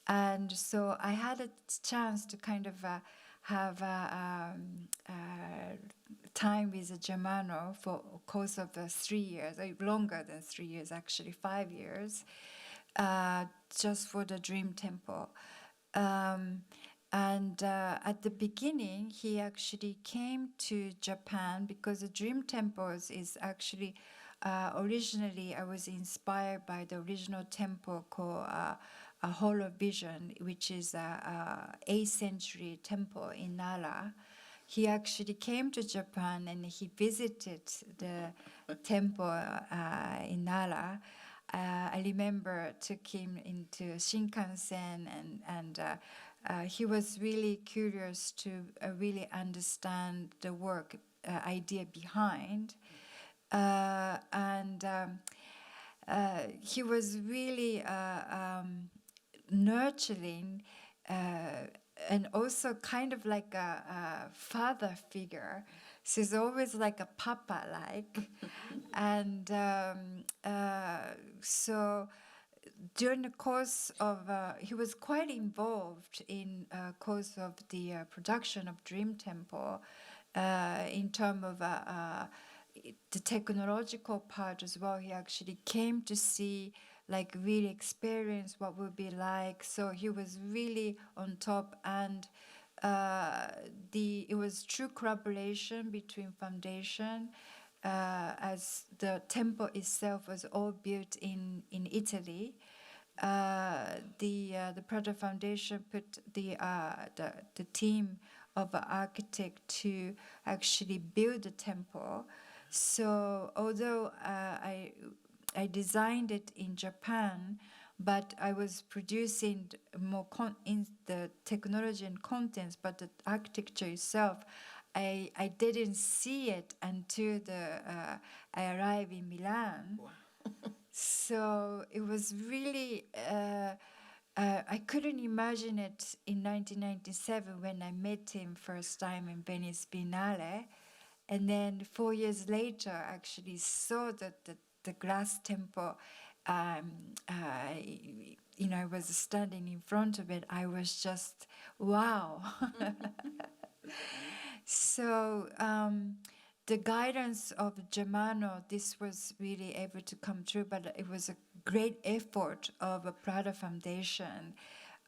and so I had a chance to kind of have time with Germano for a course of 3 years, longer than 3 years, actually 5 years, just for the Dream Temple. And at the beginning, he actually came to Japan because the Dream Temples is actually, originally I was inspired by the original temple called a Hall of Vision, which is a 8th century temple in Nara. He actually came to Japan and he visited the temple in Nara. I remember took him into Shinkansen and he was really curious to really understand the work idea behind, and he was really nurturing and also kind of like a father figure. So he's always like a papa-like, and so during the course of, he was quite involved in course of the production of Dream Temple, in terms of the technological part as well. He actually came to see, like really experience what would be like. So he was really on top, and it was true collaboration between foundation, as the temple itself was all built in Italy. The Prada Foundation put the team of an architect to actually build the temple. So although I designed it in Japan, but I was producing more in the technology and contents, but the architecture itself, I didn't see it until I arrived in Milan. Wow. So it was really, I couldn't imagine it in 1997 when I met him first time in Venice Biennale. And then 4 years later, I actually saw the glass temple. I was standing in front of it. I was just, wow. So the guidance of Germano, this was really able to come true, but it was a great effort of a Prada Foundation.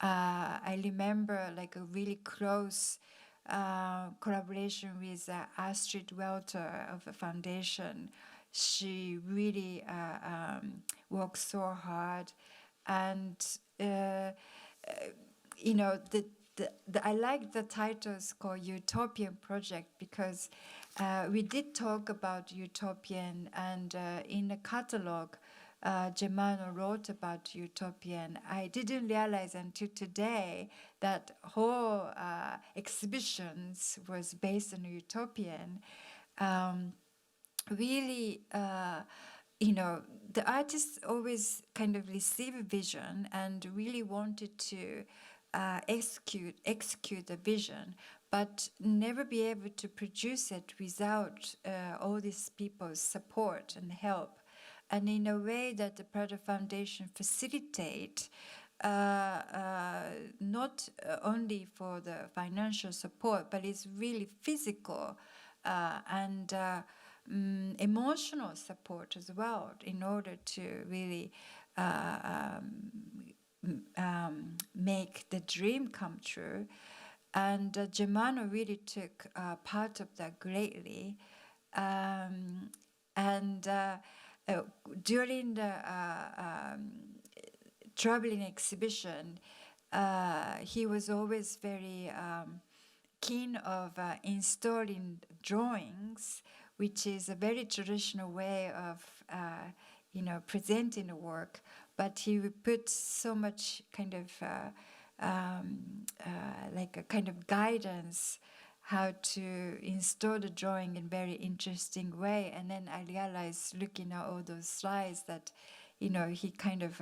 I remember like a really close collaboration with Astrid Welter of the foundation. She really worked so hard, and I like the titles called Utopian Project because we did talk about utopian, and in the catalog Germano wrote about utopian, I didn't realize until today that whole exhibitions was based on utopian. Really, the artists always kind of receive a vision and really wanted to execute a vision, but never be able to produce it without all these people's support and help. And in a way that the Prada Foundation facilitate not only for the financial support, but it's really physical and emotional support as well, in order to really make the dream come true. And Germano really took part of that greatly. During the traveling exhibition, he was always very keen of installing drawings, which is a very traditional way of presenting the work. But he would put so much kind of like a kind of guidance how to install the drawing in very interesting way. And then I realized, looking at all those slides, that he kind of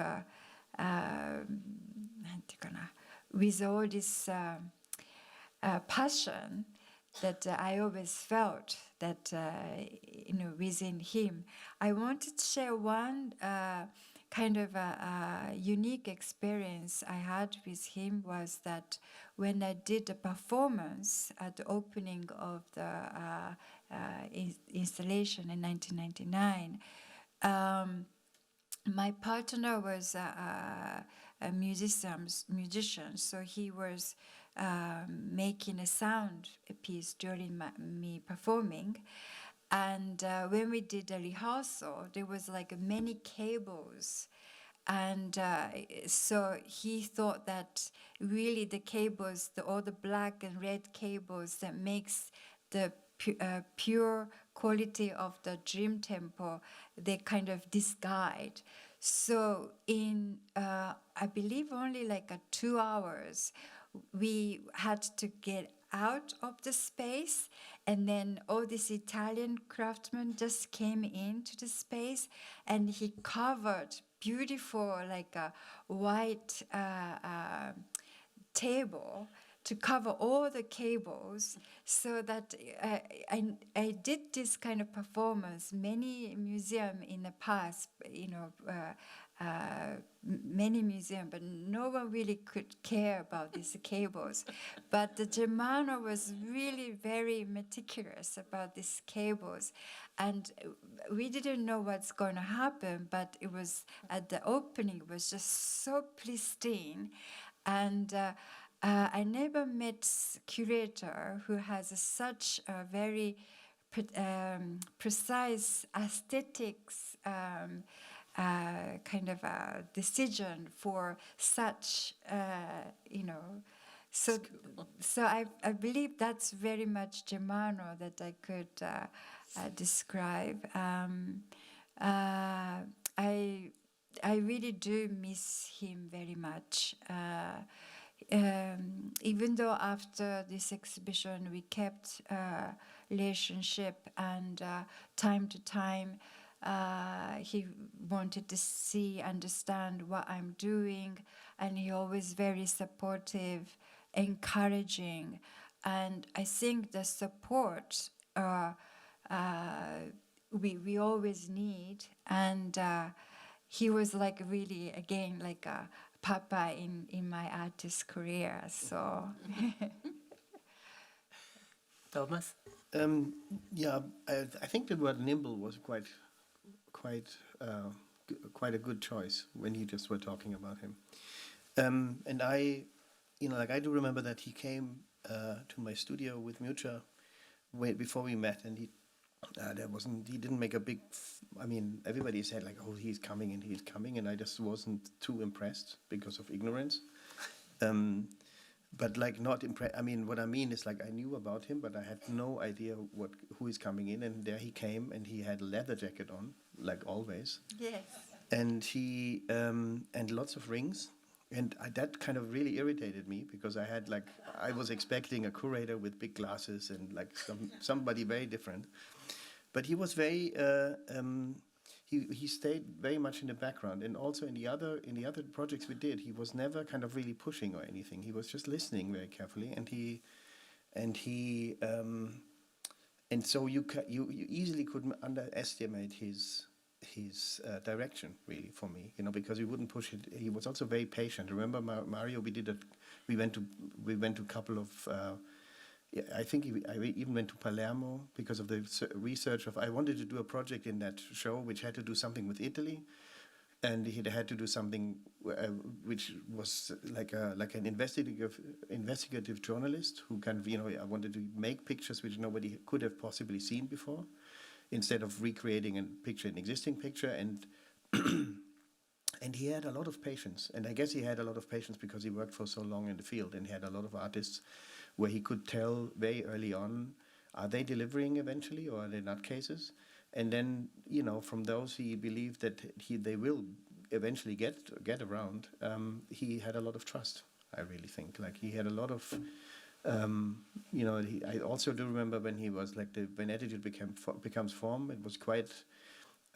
with all this passion that I always felt that within him. I wanted to share one kind of a unique experience I had with him, was that when I did a performance at the opening of the installation in 1999, my partner was a musician, so he was making a sound piece during me performing. And when we did the rehearsal, there was like many cables. And so he thought that really the cables, all the black and red cables that makes the pure quality of the dream tempo, they kind of disguise. So in, I believe, only like 2 hours, we had to get out of the space, and then all this Italian craftsman just came into the space, and he covered beautiful like a white table to cover all the cables, so that I did this kind of performance. Many museums in the past, many museums, but no one really could care about these cables. But the Germano was really very meticulous about these cables. And we didn't know what's going to happen, but it was, at the opening, it was just so pristine. And I never met a curator who has such a very precise aesthetics kind of a decision for such, So I believe that's very much Germano that I could describe. I really do miss him very much. Even though after this exhibition we kept relationship, and time to time he wanted to understand what I'm doing, and he always very supportive, encouraging, and I think the support we always need. And he was like really, again, like a papa in my artist career. So Thomas? Yeah, I think the word nimble was quite a good choice when you just were talking about him. And I do remember that he came to my studio with Mucha before we met, and he didn't make a big, everybody said like, oh, he's coming, and I just wasn't too impressed because of ignorance. But like not impressed, what I mean is like I knew about him, but I had no idea who is coming in, and there he came, and he had a leather jacket on, like always. yes. and he and lots of rings. And that kind of really irritated me because I was expecting a curator with big glasses and like somebody very different. But he was very he stayed very much in the background, and also in the other projects we did, he was never kind of really pushing or anything. He was just listening very carefully, and so you easily could underestimate his direction, really, for me, because he wouldn't push it. He was also very patient. Remember, Mario, we went to a couple of. I think I even went to Palermo because of the research I wanted to do a project in that show which had to do something with Italy, and he had to do something which was like an investigative journalist who kind of I wanted to make pictures which nobody could have possibly seen before, instead of recreating an existing picture, and and he had a lot of patience, and I guess he had a lot of patience because he worked for so long in the field, and he had a lot of artists where he could tell very early on, are they delivering eventually or are they nutcases? And then, from those he believed that they will eventually get around. He had a lot of trust, I really think. Like, he had a lot of, I also do remember when he was when attitude becomes form, it was quite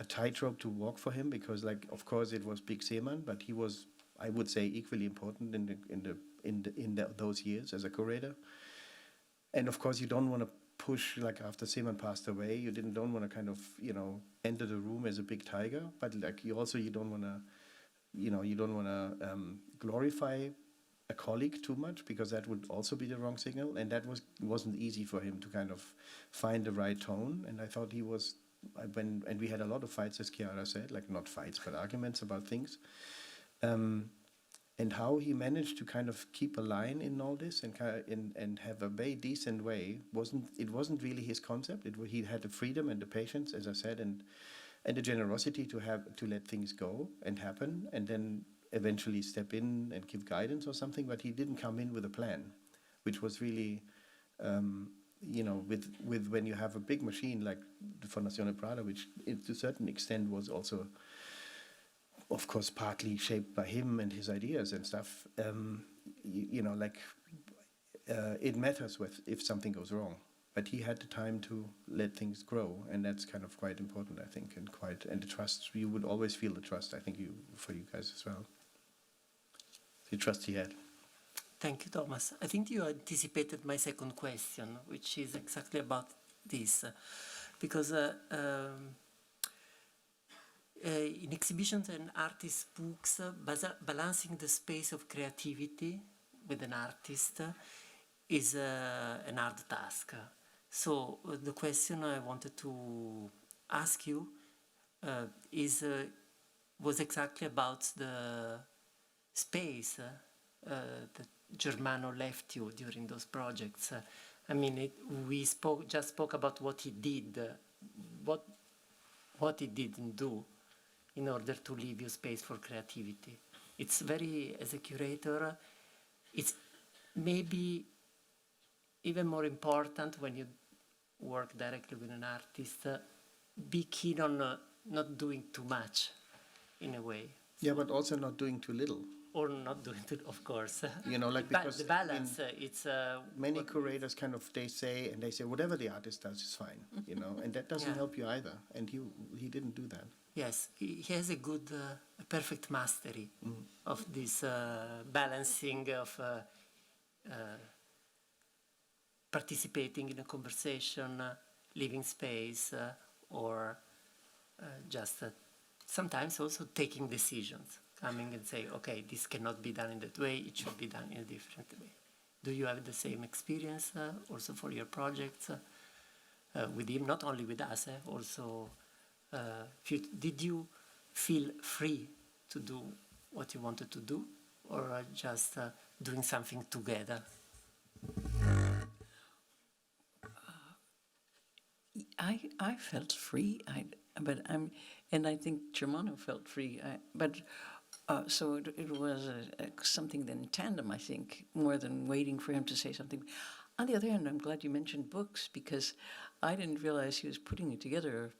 a tightrope to walk for him because, of course, it was big Celant, but he was, I would say, equally important in those years as a curator. And of course, you don't want to push, after Celant passed away, you don't want to kind of, enter the room as a big tiger, but you don't want to, glorify a colleague too much, because that would also be the wrong signal. And that wasn't easy for him to kind of find the right tone. And I thought he was, and we had a lot of fights, as Chiara said, not fights, but arguments about things. And how he managed to kind of keep a line in all this and have a very decent way wasn't really his concept. He had the freedom and the patience, as I said, and the generosity to let things go and happen, and then eventually step in and give guidance or something. But he didn't come in with a plan, which was really, with when you have a big machine like the Fondazione Prada, which to a certain extent was also, of course, partly shaped by him and his ideas and stuff. It matters if something goes wrong, but he had the time to let things grow, and that's kind of quite important, I think, and the trust. You would always feel the trust, I think, for you guys as well. The trust he had. Thank you, Thomas. I think you anticipated my second question, which is exactly about this, because in exhibitions and artist books, balancing the space of creativity with an artist is an hard task. So the question I wanted to ask you was exactly about the space that Germano left you during those projects. We just spoke about what he did, what he didn't do in order to leave you space for creativity. It's very, as a curator, it's maybe even more important when you work directly with an artist, be keen on not doing too much, in a way. Yeah, but also not doing too little. Or not doing too, of course. Because the balance, it's... many curators they say whatever the artist does is fine, and that doesn't help you either. And he didn't do that. Yes, he has a good, perfect mastery of this balancing of participating in a conversation, leaving space, or just sometimes also taking decisions, coming and say, okay, this cannot be done in that way, it should be done in a different way. Do you have the same experience also for your projects with him, not only with us, also... did you feel free to do what you wanted to do, or just doing something together? I felt free, and I think Germano felt free. So it was something in tandem, I think, more than waiting for him to say something. On the other hand, I'm glad you mentioned books, because I didn't realize he was putting it together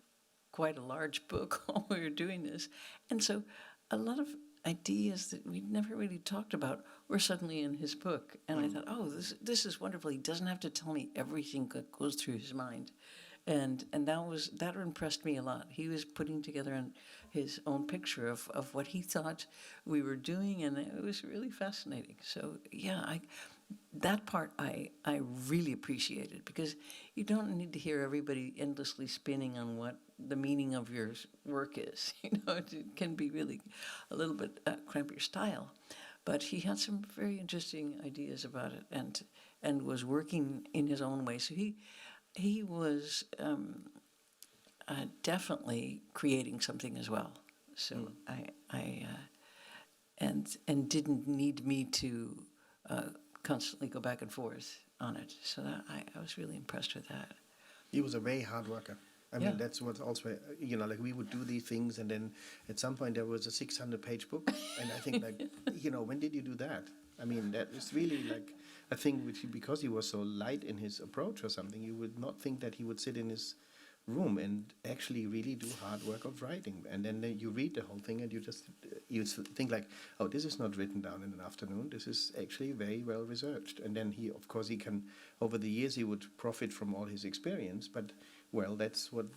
quite a large book while we were doing this. And so a lot of ideas that we'd never really talked about were suddenly in his book. And I thought, oh, this is wonderful. He doesn't have to tell me everything that goes through his mind. And that impressed me a lot. He was putting together his own picture of what he thought we were doing, and it was really fascinating. So yeah, that part I really appreciated, because you don't need to hear everybody endlessly spinning on what the meaning of your work is. It can be really a little bit cramp your style. But he had some very interesting ideas about it, and was working in his own way. So he was definitely creating something as well. So and didn't need me to constantly go back and forth on it. So I was really impressed with that. He was a very hard worker. I Yeah. mean, that's what also, like we would do these things, and then at some point there was a 600-page book, and I think, like, when did you do that? I mean, that is really like a thing which, because he was so light in his approach or something, you would not think that he would sit in his room and actually really do hard work of writing. And then you read the whole thing, and you think like, oh, this is not written down in an afternoon. This is actually very well researched. And then he, of course, he can, over the years, he would profit from all his experience. But well, that's what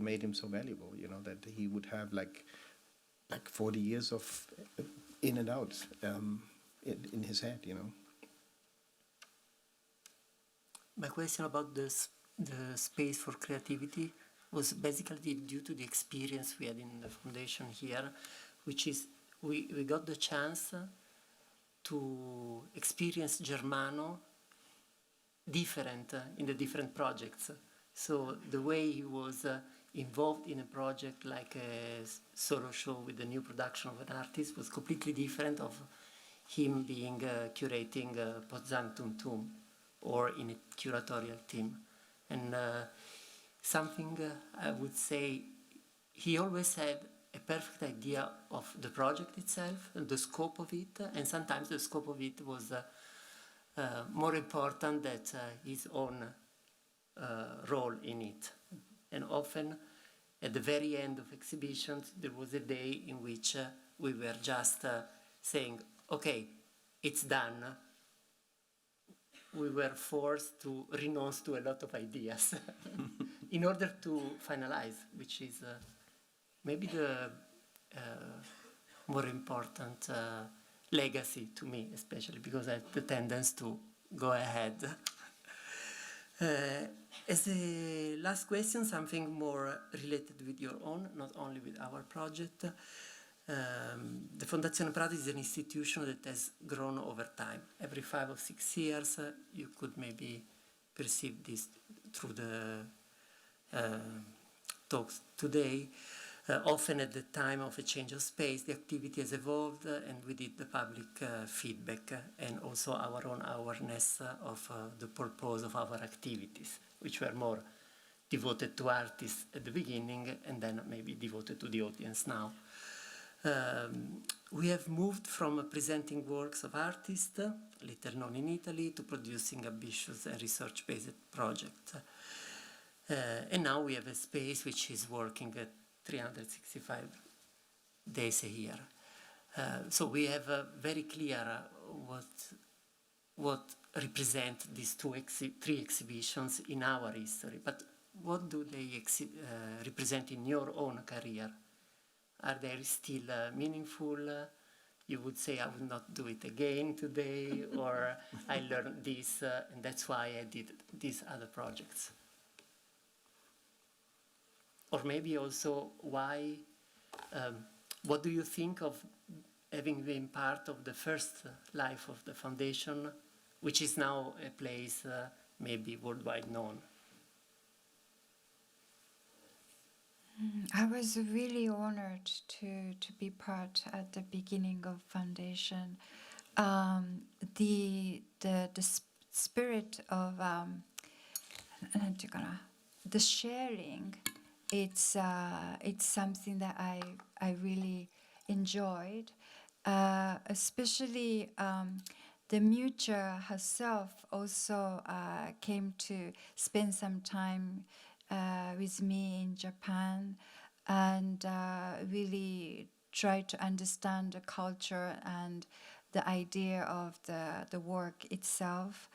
made him so valuable. That he would have like 40 years of in and out in his head. My question about the space for creativity was basically due to the experience we had in the foundation here, which is we got the chance to experience Germano different in the different projects. So the way he was involved in a project like a solo show with a new production of an artist was completely different of him being curating Potsdam Tum Tum or in a curatorial team. And something I would say, he always had a perfect idea of the project itself and the scope of it, and sometimes the scope of it was more important than his own role in it. And often, at the very end of exhibitions, there was a day in which we were just saying, okay, it's done. We were forced to renounce to a lot of ideas in order to finalize, which is maybe the more important legacy to me, especially because I have the tendency to go ahead. As a last question, something more related with your own, not only with our project. The Fondazione Prada is an institution that has grown over time. Every 5 or 6 years, you could maybe perceive this through the talks today. Often at the time of a change of space, the activity has evolved, and we did the public feedback and also our own awareness of the purpose of our activities, which were more devoted to artists at the beginning and then maybe devoted to the audience now. We have moved from presenting works of artists, little known in Italy, to producing ambitious and research-based projects. And now we have a space which is working at 365 days a year. So we have very clear what represent these three exhibitions in our history. But what do they represent in your own career? Are they still meaningful? You would say, I will not do it again today, or I learned this, and that's why I did these other projects. Or maybe also why, what do you think of having been part of the first life of the foundation, which is now a place maybe worldwide known? I was really honored to be part at the beginning of foundation. The spirit of the sharing, it's something that I really enjoyed, especially the Mucha herself also came to spend some time with me in Japan, and really try to understand the culture and the idea of the work itself.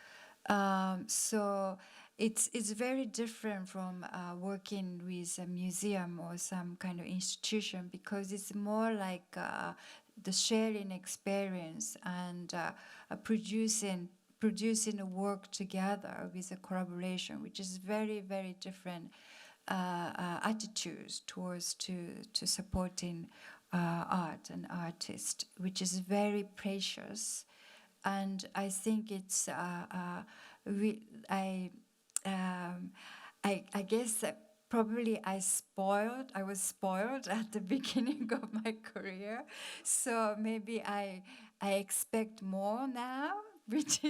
So it's very different from working with a museum or some kind of institution, because it's more like the sharing experience and producing a work together with a collaboration, which is very, very different attitudes towards to supporting art and artists, which is very precious. And I think it's I guess that probably I was spoiled at the beginning of my career, so maybe I expect more now, which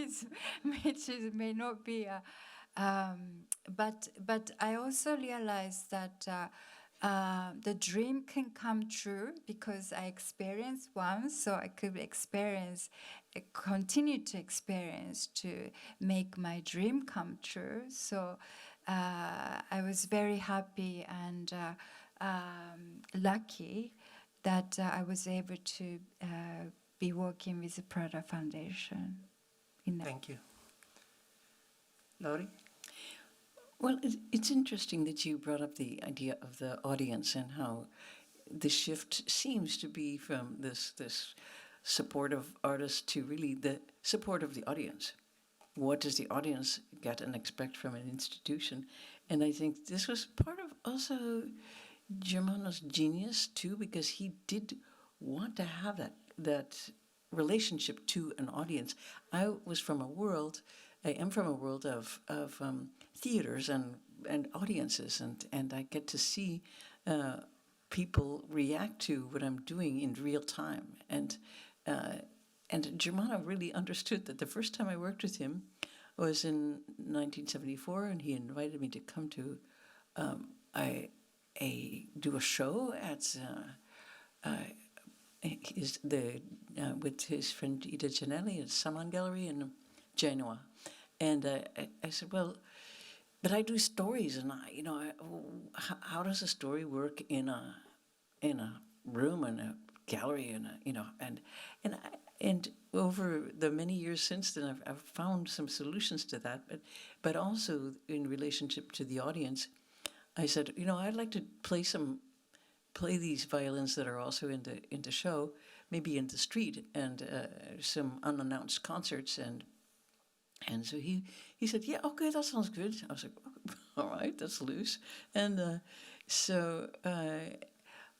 may not be but I also realized that the dream can come true because I experienced once, so I could continue to experience to make my dream come true. So I was very happy and lucky that I was able to be working with the Prada Foundation. Thank you. Laurie? Well, it's interesting that you brought up the idea of the audience and how the shift seems to be from this support of artists to really the support of the audience. What does the audience get and expect from an institution? And I think this was part of also Germano's genius too, because he did want to have that relationship to an audience. I am from a world of theaters and audiences, and I get to see people react to what I'm doing in real time. And Germano really understood that. The first time I worked with him was in 1974, and he invited me to come to do a show at with his friend Ida Gianelli at Salon Gallery in Genoa. And I said, well, but I do stories, and how does a story work in a room, in a gallery, and over the many years since then, I've found some solutions to that, but also in relationship to the audience, I said, I'd like to play these violins that are also in the show, maybe in the street, and some unannounced concerts, and so he said, yeah, okay, that sounds good. I was like, all right, that's loose. And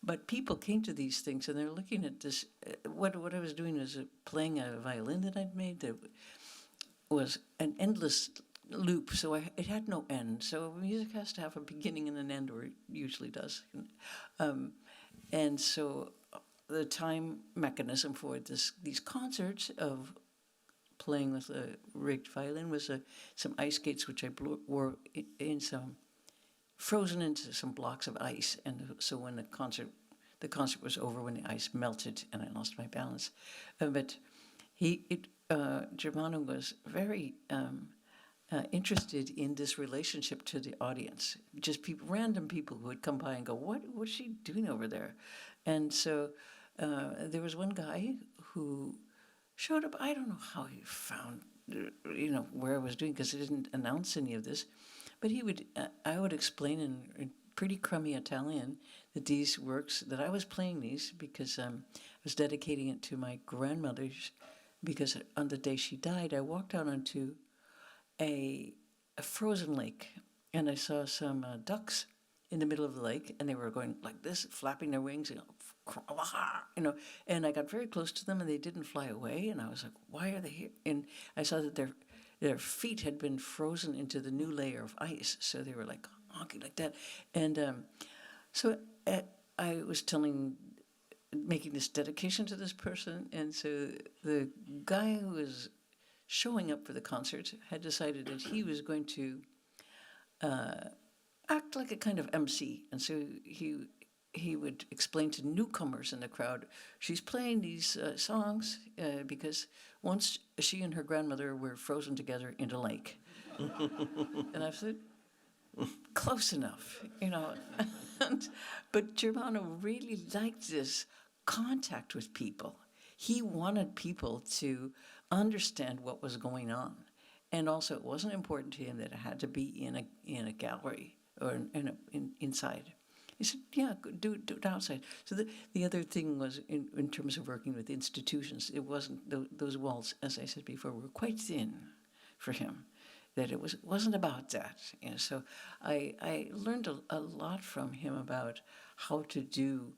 but people came to these things, and they're looking at this. What I was doing was playing a violin that I'd made that was an endless loop, so it had no end. So music has to have a beginning and an end, or it usually does. And so the time mechanism for these concerts of playing with a rigged violin was some ice skates, which I wore frozen into some blocks of ice. And so when the concert was over, when the ice melted and I lost my balance. But Germano was very interested in this relationship to the audience. Just random people who would come by and go, what's she doing over there? And so there was one guy who showed up. I don't know how he found, where I was doing, because he didn't announce any of this. But I would explain in pretty crummy Italian that these works, that I was playing these because I was dedicating it to my grandmother, because on the day she died, I walked out onto a frozen lake, and I saw some ducks in the middle of the lake, and they were going like this, flapping their wings, and I got very close to them, and they didn't fly away, and I was like, why are they here? And I saw that their feet had been frozen into the new layer of ice, so they were like honking like that. And so I was making this dedication to this person, and so the guy who was showing up for the concert had decided that he was going to act like a kind of MC, and so he would explain to newcomers in the crowd, she's playing these songs because once she and her grandmother were frozen together in a lake. And I said, close enough, you know. But Germano really liked this contact with people. He wanted people to understand what was going on. And also, it wasn't important to him that it had to be in a gallery or inside. He said, yeah, do it outside. So the other thing was, in terms of working with institutions, it wasn't, those walls, as I said before, were quite thin for him, that it wasn't about that. You know, so I learned a lot from him about how to do,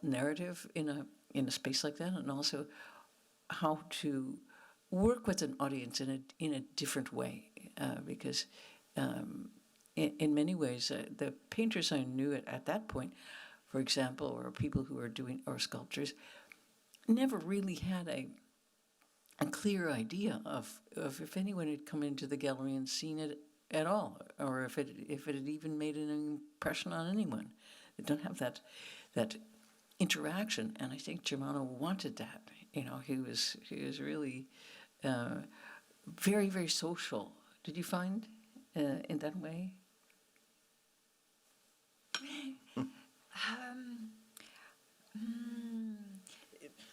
narrative in a space like that, and also how to work with an audience in a different way, because in many ways, the painters I knew at that point, for example, or people who were doing, or sculptors, never really had a clear idea of if anyone had come into the gallery and seen it at all, or if it had even made an impression on anyone. They don't have that interaction, and I think Germano wanted that. You know, he was really very, very social. Did you find in that way?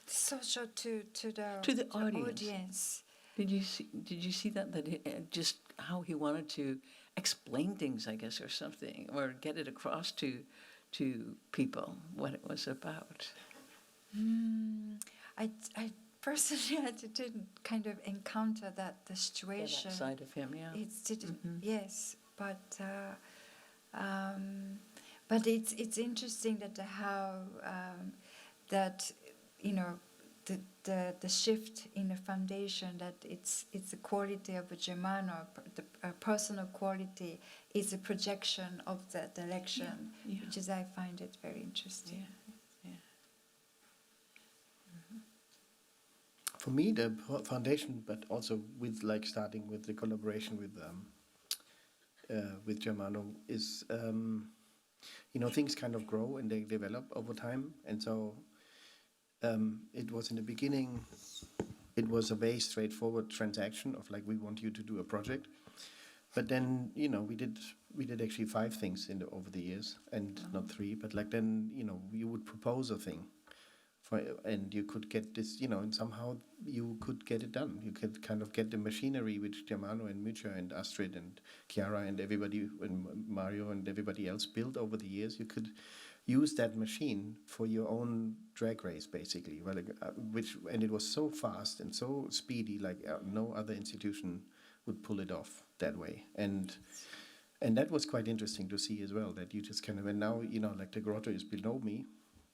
Social to the audience. Did you see that just how he wanted to explain things, I guess, or something, or get it across to people what it was about? I personally I didn't kind of encounter the situation. That side of him, yeah. It didn't, yes, but it's interesting that how that, you know, the shift in the foundation, that it's the quality of a Germano, the personal quality is a projection of the direction, which is, I find it very interesting. For me, the foundation, but also with starting with the collaboration with Germano, is things kind of grow and they develop over time, and so it was in the beginning. It was a very straightforward transaction of we want you to do a project, but then we did actually 5 things over the years, and not 3, but then you would propose a thing. And you could get this, and somehow you could get it done. You could kind of get the machinery which Germano and Mucha and Astrid and Chiara and everybody, and Mario and everybody else built over the years. You could use that machine for your own drag race, basically. And it was so fast and so speedy, no other institution would pull it off that way. And that was quite interesting to see as well, that you just kind of, and now, the grotto is below me.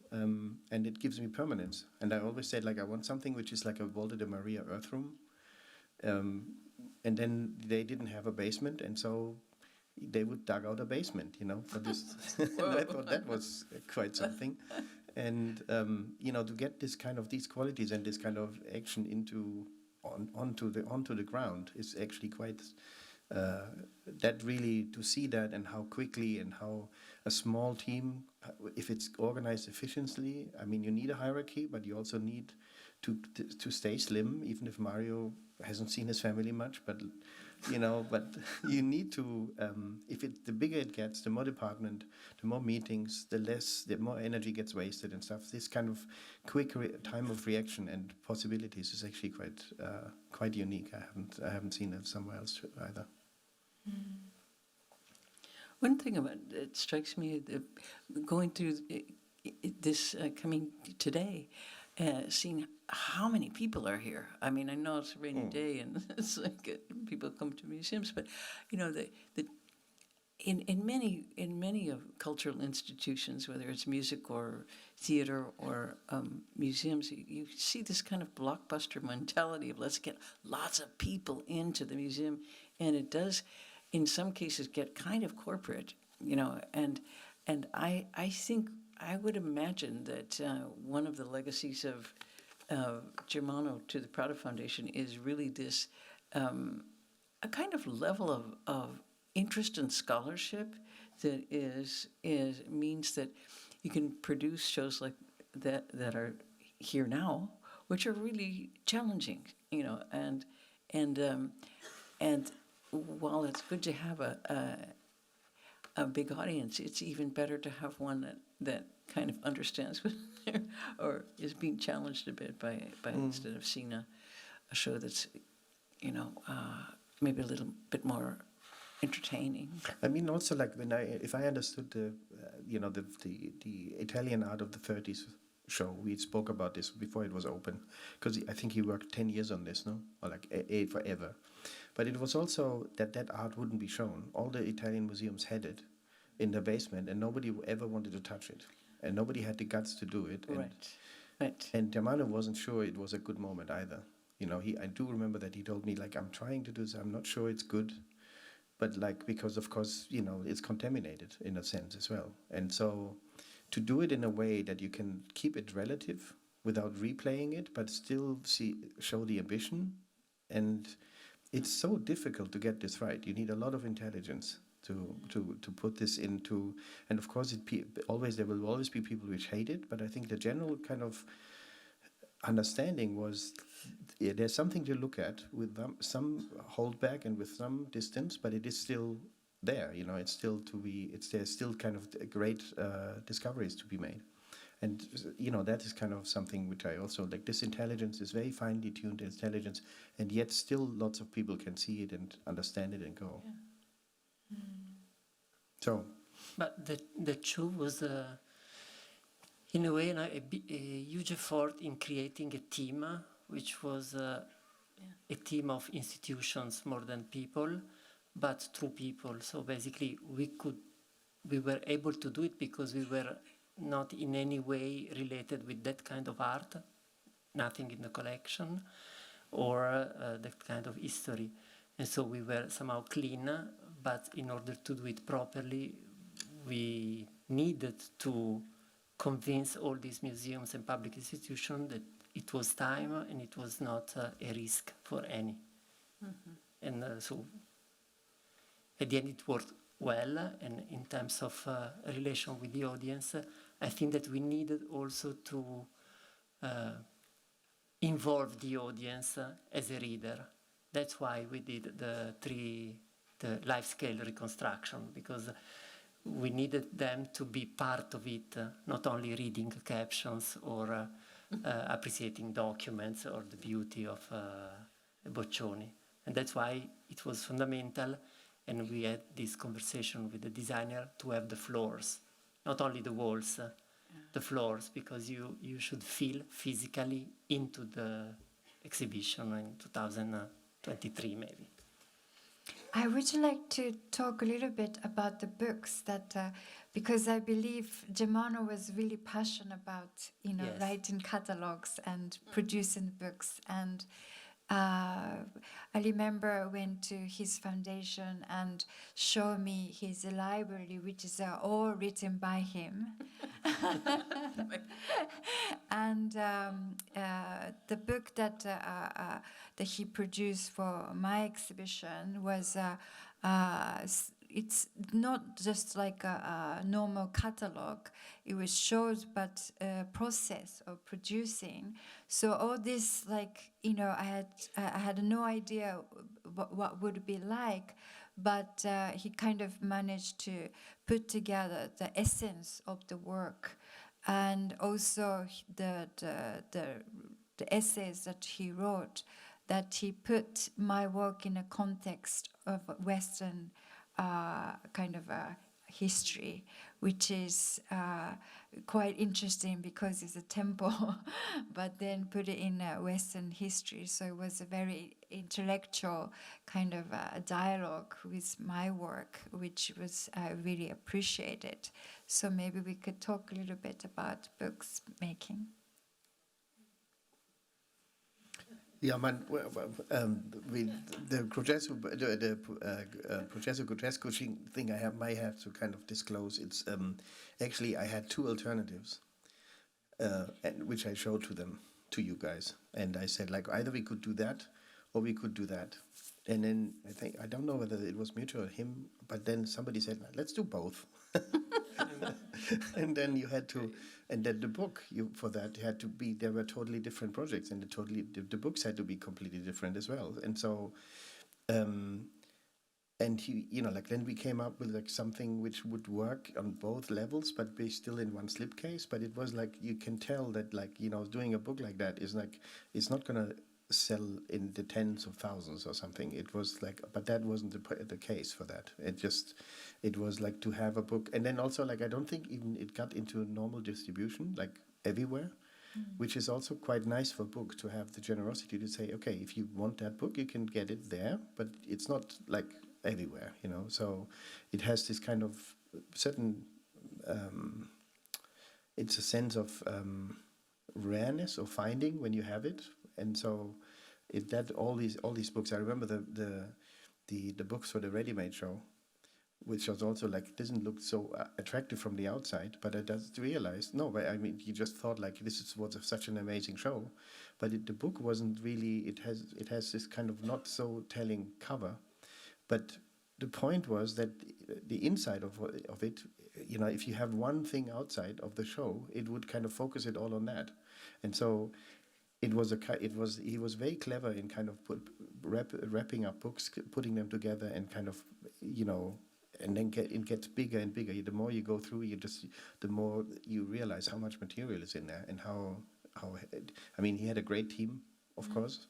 And it gives me permanence. And I always said, I want something which is like a Volta de Maria earth room. And then they didn't have a basement, and so they would dig out a basement, for this. And I thought that was quite something. And, to get these qualities and this kind of action onto the ground is actually quite... that really, to see that and how quickly and how a small team, if it's organized efficiently, I mean, you need a hierarchy, but you also need to stay slim, even if Mario hasn't seen his family much, but but you need to, the bigger it gets, the more department, the more meetings, the more energy gets wasted and stuff. This kind of quick time of reaction and possibilities is actually quite unique. I haven't seen it somewhere else either. One thing about it strikes me, going through this coming today, seeing how many people are here. I mean, I know it's a rainy day and it's people come to museums, but in many of cultural institutions, whether it's music or theater or museums, you see this kind of blockbuster mentality of let's get lots of people into the museum, and it does, in some cases, get kind of corporate, and I think, I would imagine that one of the legacies of Germano to the Prada Foundation is really this a kind of level of interest and scholarship that means that you can produce shows like that are here now, which are really challenging, and while it's good to have a big audience, it's even better to have one that kind of understands or is being challenged a bit by instead of seeing a show that's, maybe a little bit more entertaining. I mean, also like if I understood the Italian art of the 30s show, we spoke about this before it was open, because I think he worked 10 years on this, no, or like forever. But it was also that art wouldn't be shown. All the Italian museums had it in their basement, and nobody ever wanted to touch it, and nobody had the guts to do it. Right. And Germano wasn't sure it was a good moment either. I do remember that he told me, like, I'm trying to do this, I'm not sure it's good, but like, because of course, it's contaminated in a sense as well. And so to do it in a way that you can keep it relative without replaying it, but still show the ambition, and it's so difficult to get this right. You need a lot of intelligence to put this into, and of course there will always be people which hate it, but I think the general kind of understanding was there's something to look at with some holdback and with some distance, but it is still there. There's still kind of great discoveries to be made. And that is kind of something which I also like. This intelligence is very finely tuned intelligence, and yet still lots of people can see it and understand it and go. Yeah. So, but the show was in a way a huge effort in creating a team, which was a team of institutions more than people, but through people. So basically, we were able to do it because we were not in any way related with that kind of art, nothing in the collection, or that kind of history. And so we were somehow clean, but in order to do it properly, we needed to convince all these museums and public institutions that it was time and it was not a risk for any. Mm-hmm. And so at the end it worked well, and in terms of relation with the audience, I think that we needed also to involve the audience as a reader. That's why we did the life-scale reconstruction, because we needed them to be part of it, not only reading captions or appreciating documents or the beauty of Boccioni. And that's why it was fundamental, and we had this conversation with the designer to have the floors, not only the walls, the floors, because you should feel physically into the exhibition in 2023 maybe. I would like to talk a little bit about the books that, because I believe Germano was really passionate about, Yes. writing catalogs and producing books. And I remember I went to his foundation and showed me his library, which is all written by him. And the book that he produced for my exhibition was it's not just like a normal catalog. It was shows, but process of producing. So all this, like, I had no idea what would be like, but he kind of managed to put together the essence of the work, and also the essays that he wrote, that he put my work in a context of Western kind of history, which is quite interesting because it's a temple, but then put it in Western history. So it was a very intellectual kind of dialogue with my work, which was really appreciated. So maybe we could talk a little bit about books making. Yeah, the Processo Grotesco thing I might have to kind of disclose. It's actually I had two alternatives, and which I showed to you guys, and I said, like, either we could do that or we could do that, and then I don't know whether it was mutual or him, but then somebody said, let's do both. And then you had to, and then the book for that had to be, there were totally different projects, and the books had to be completely different as well. And so and he, like then we came up with like something which would work on both levels, but be still in one slipcase. But it was like, you can tell that like, doing a book like that is like, it's not gonna sell in the tens of thousands or something. It was like, but that wasn't the case for that. It was like to have a book, and then also like, I don't think even it got into normal distribution like everywhere, which is also quite nice for a book, to have the generosity to say, okay, if you want that book, you can get it there, but it's not like everywhere, so it has this kind of certain it's a sense of rareness or finding when you have it. And so all these books, I remember the books for the ready-made show, which was also like, doesn't look so attractive from the outside, but I just realized, no, but I mean, you just thought like, was such an amazing show, but the book wasn't really, it has this kind of not so telling cover, but the point was that the inside of it, if you have one thing outside of the show, it would kind of focus it all on that. And so he was very clever in kind of wrapping up books, putting them together, and kind of, and then it gets bigger and bigger. The more you go through, the more you realize how much material is in there, and how I mean, he had a great team, of course,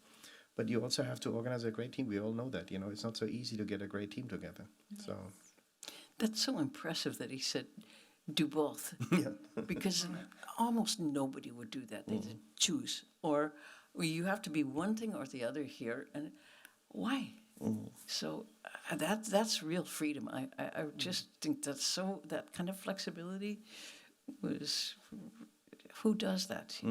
but you also have to organize a great team. We all know that, it's not so easy to get a great team together. Yes. So that's so impressive that he said, do both. Yeah. Because almost nobody would do that. They just choose. Or you have to be one thing or the other here. And why? So that's real freedom. I just think that kind of flexibility was, who does that,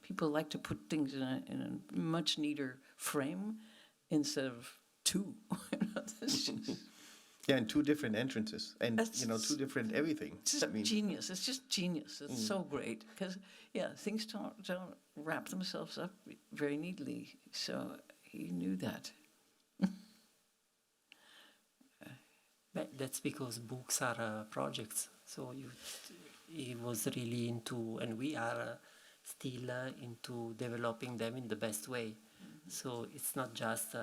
People like to put things in a much neater frame instead of two. Yeah, and two different entrances, and two different everything. It's just genius. It's just genius. It's so great because things don't wrap themselves up very neatly. So he knew that. That's because books are projects. So he was really into, and we are still into developing them in the best way. So it's not just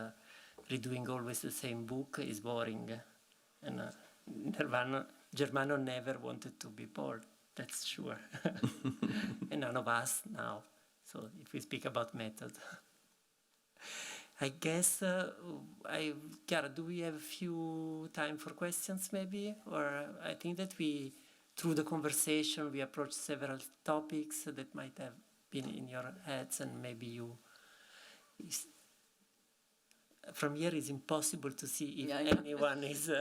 redoing always the same book is boring. And Germano never wanted to be bored, that's sure. And none of us now. So if we speak about method. I guess, Chiara, do we have a few time for questions maybe? Or I think that through the conversation, we approached several topics that might have been in your heads, and maybe from here it's impossible to see if anyone is...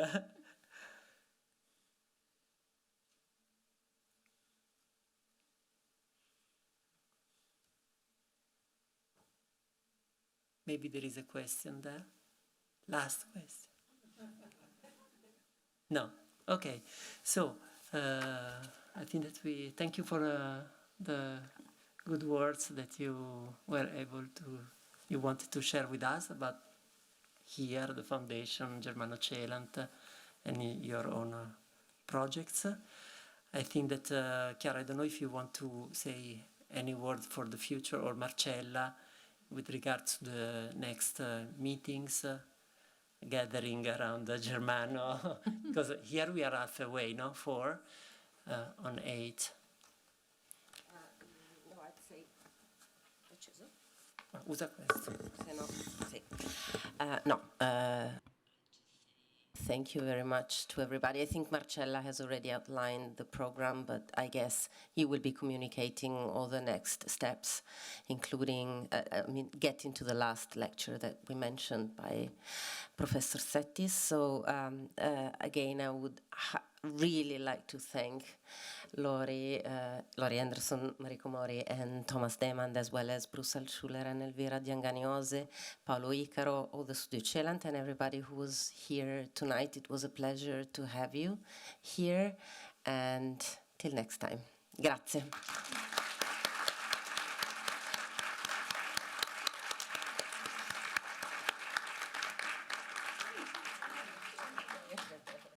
Maybe there is a question there. Last question. No? Okay. So, I think that thank you for the good words that you wanted to share with us about here, the foundation, Germano Celant, and your own projects. I think that, Chiara, I don't know if you want to say any word for the future, or Marcella, with regards to the next meetings, gathering around Germano, because here we are halfway, no? 4 on 8. No, I'd say... Usa questo. Thank you very much to everybody. I think Marcella has already outlined the program, but I guess you will be communicating all the next steps, including, getting to the last lecture that we mentioned by Professor Settis. So again, I would really like to thank Laurie Anderson, Mariko, Mori, and Thomas Demand, as well as Bruce Altshuler and Elvira Dyangani Ose, Paolo Icaro, all the Studio Celant, and everybody who was here tonight. It was a pleasure to have you here, and till next time. Grazie.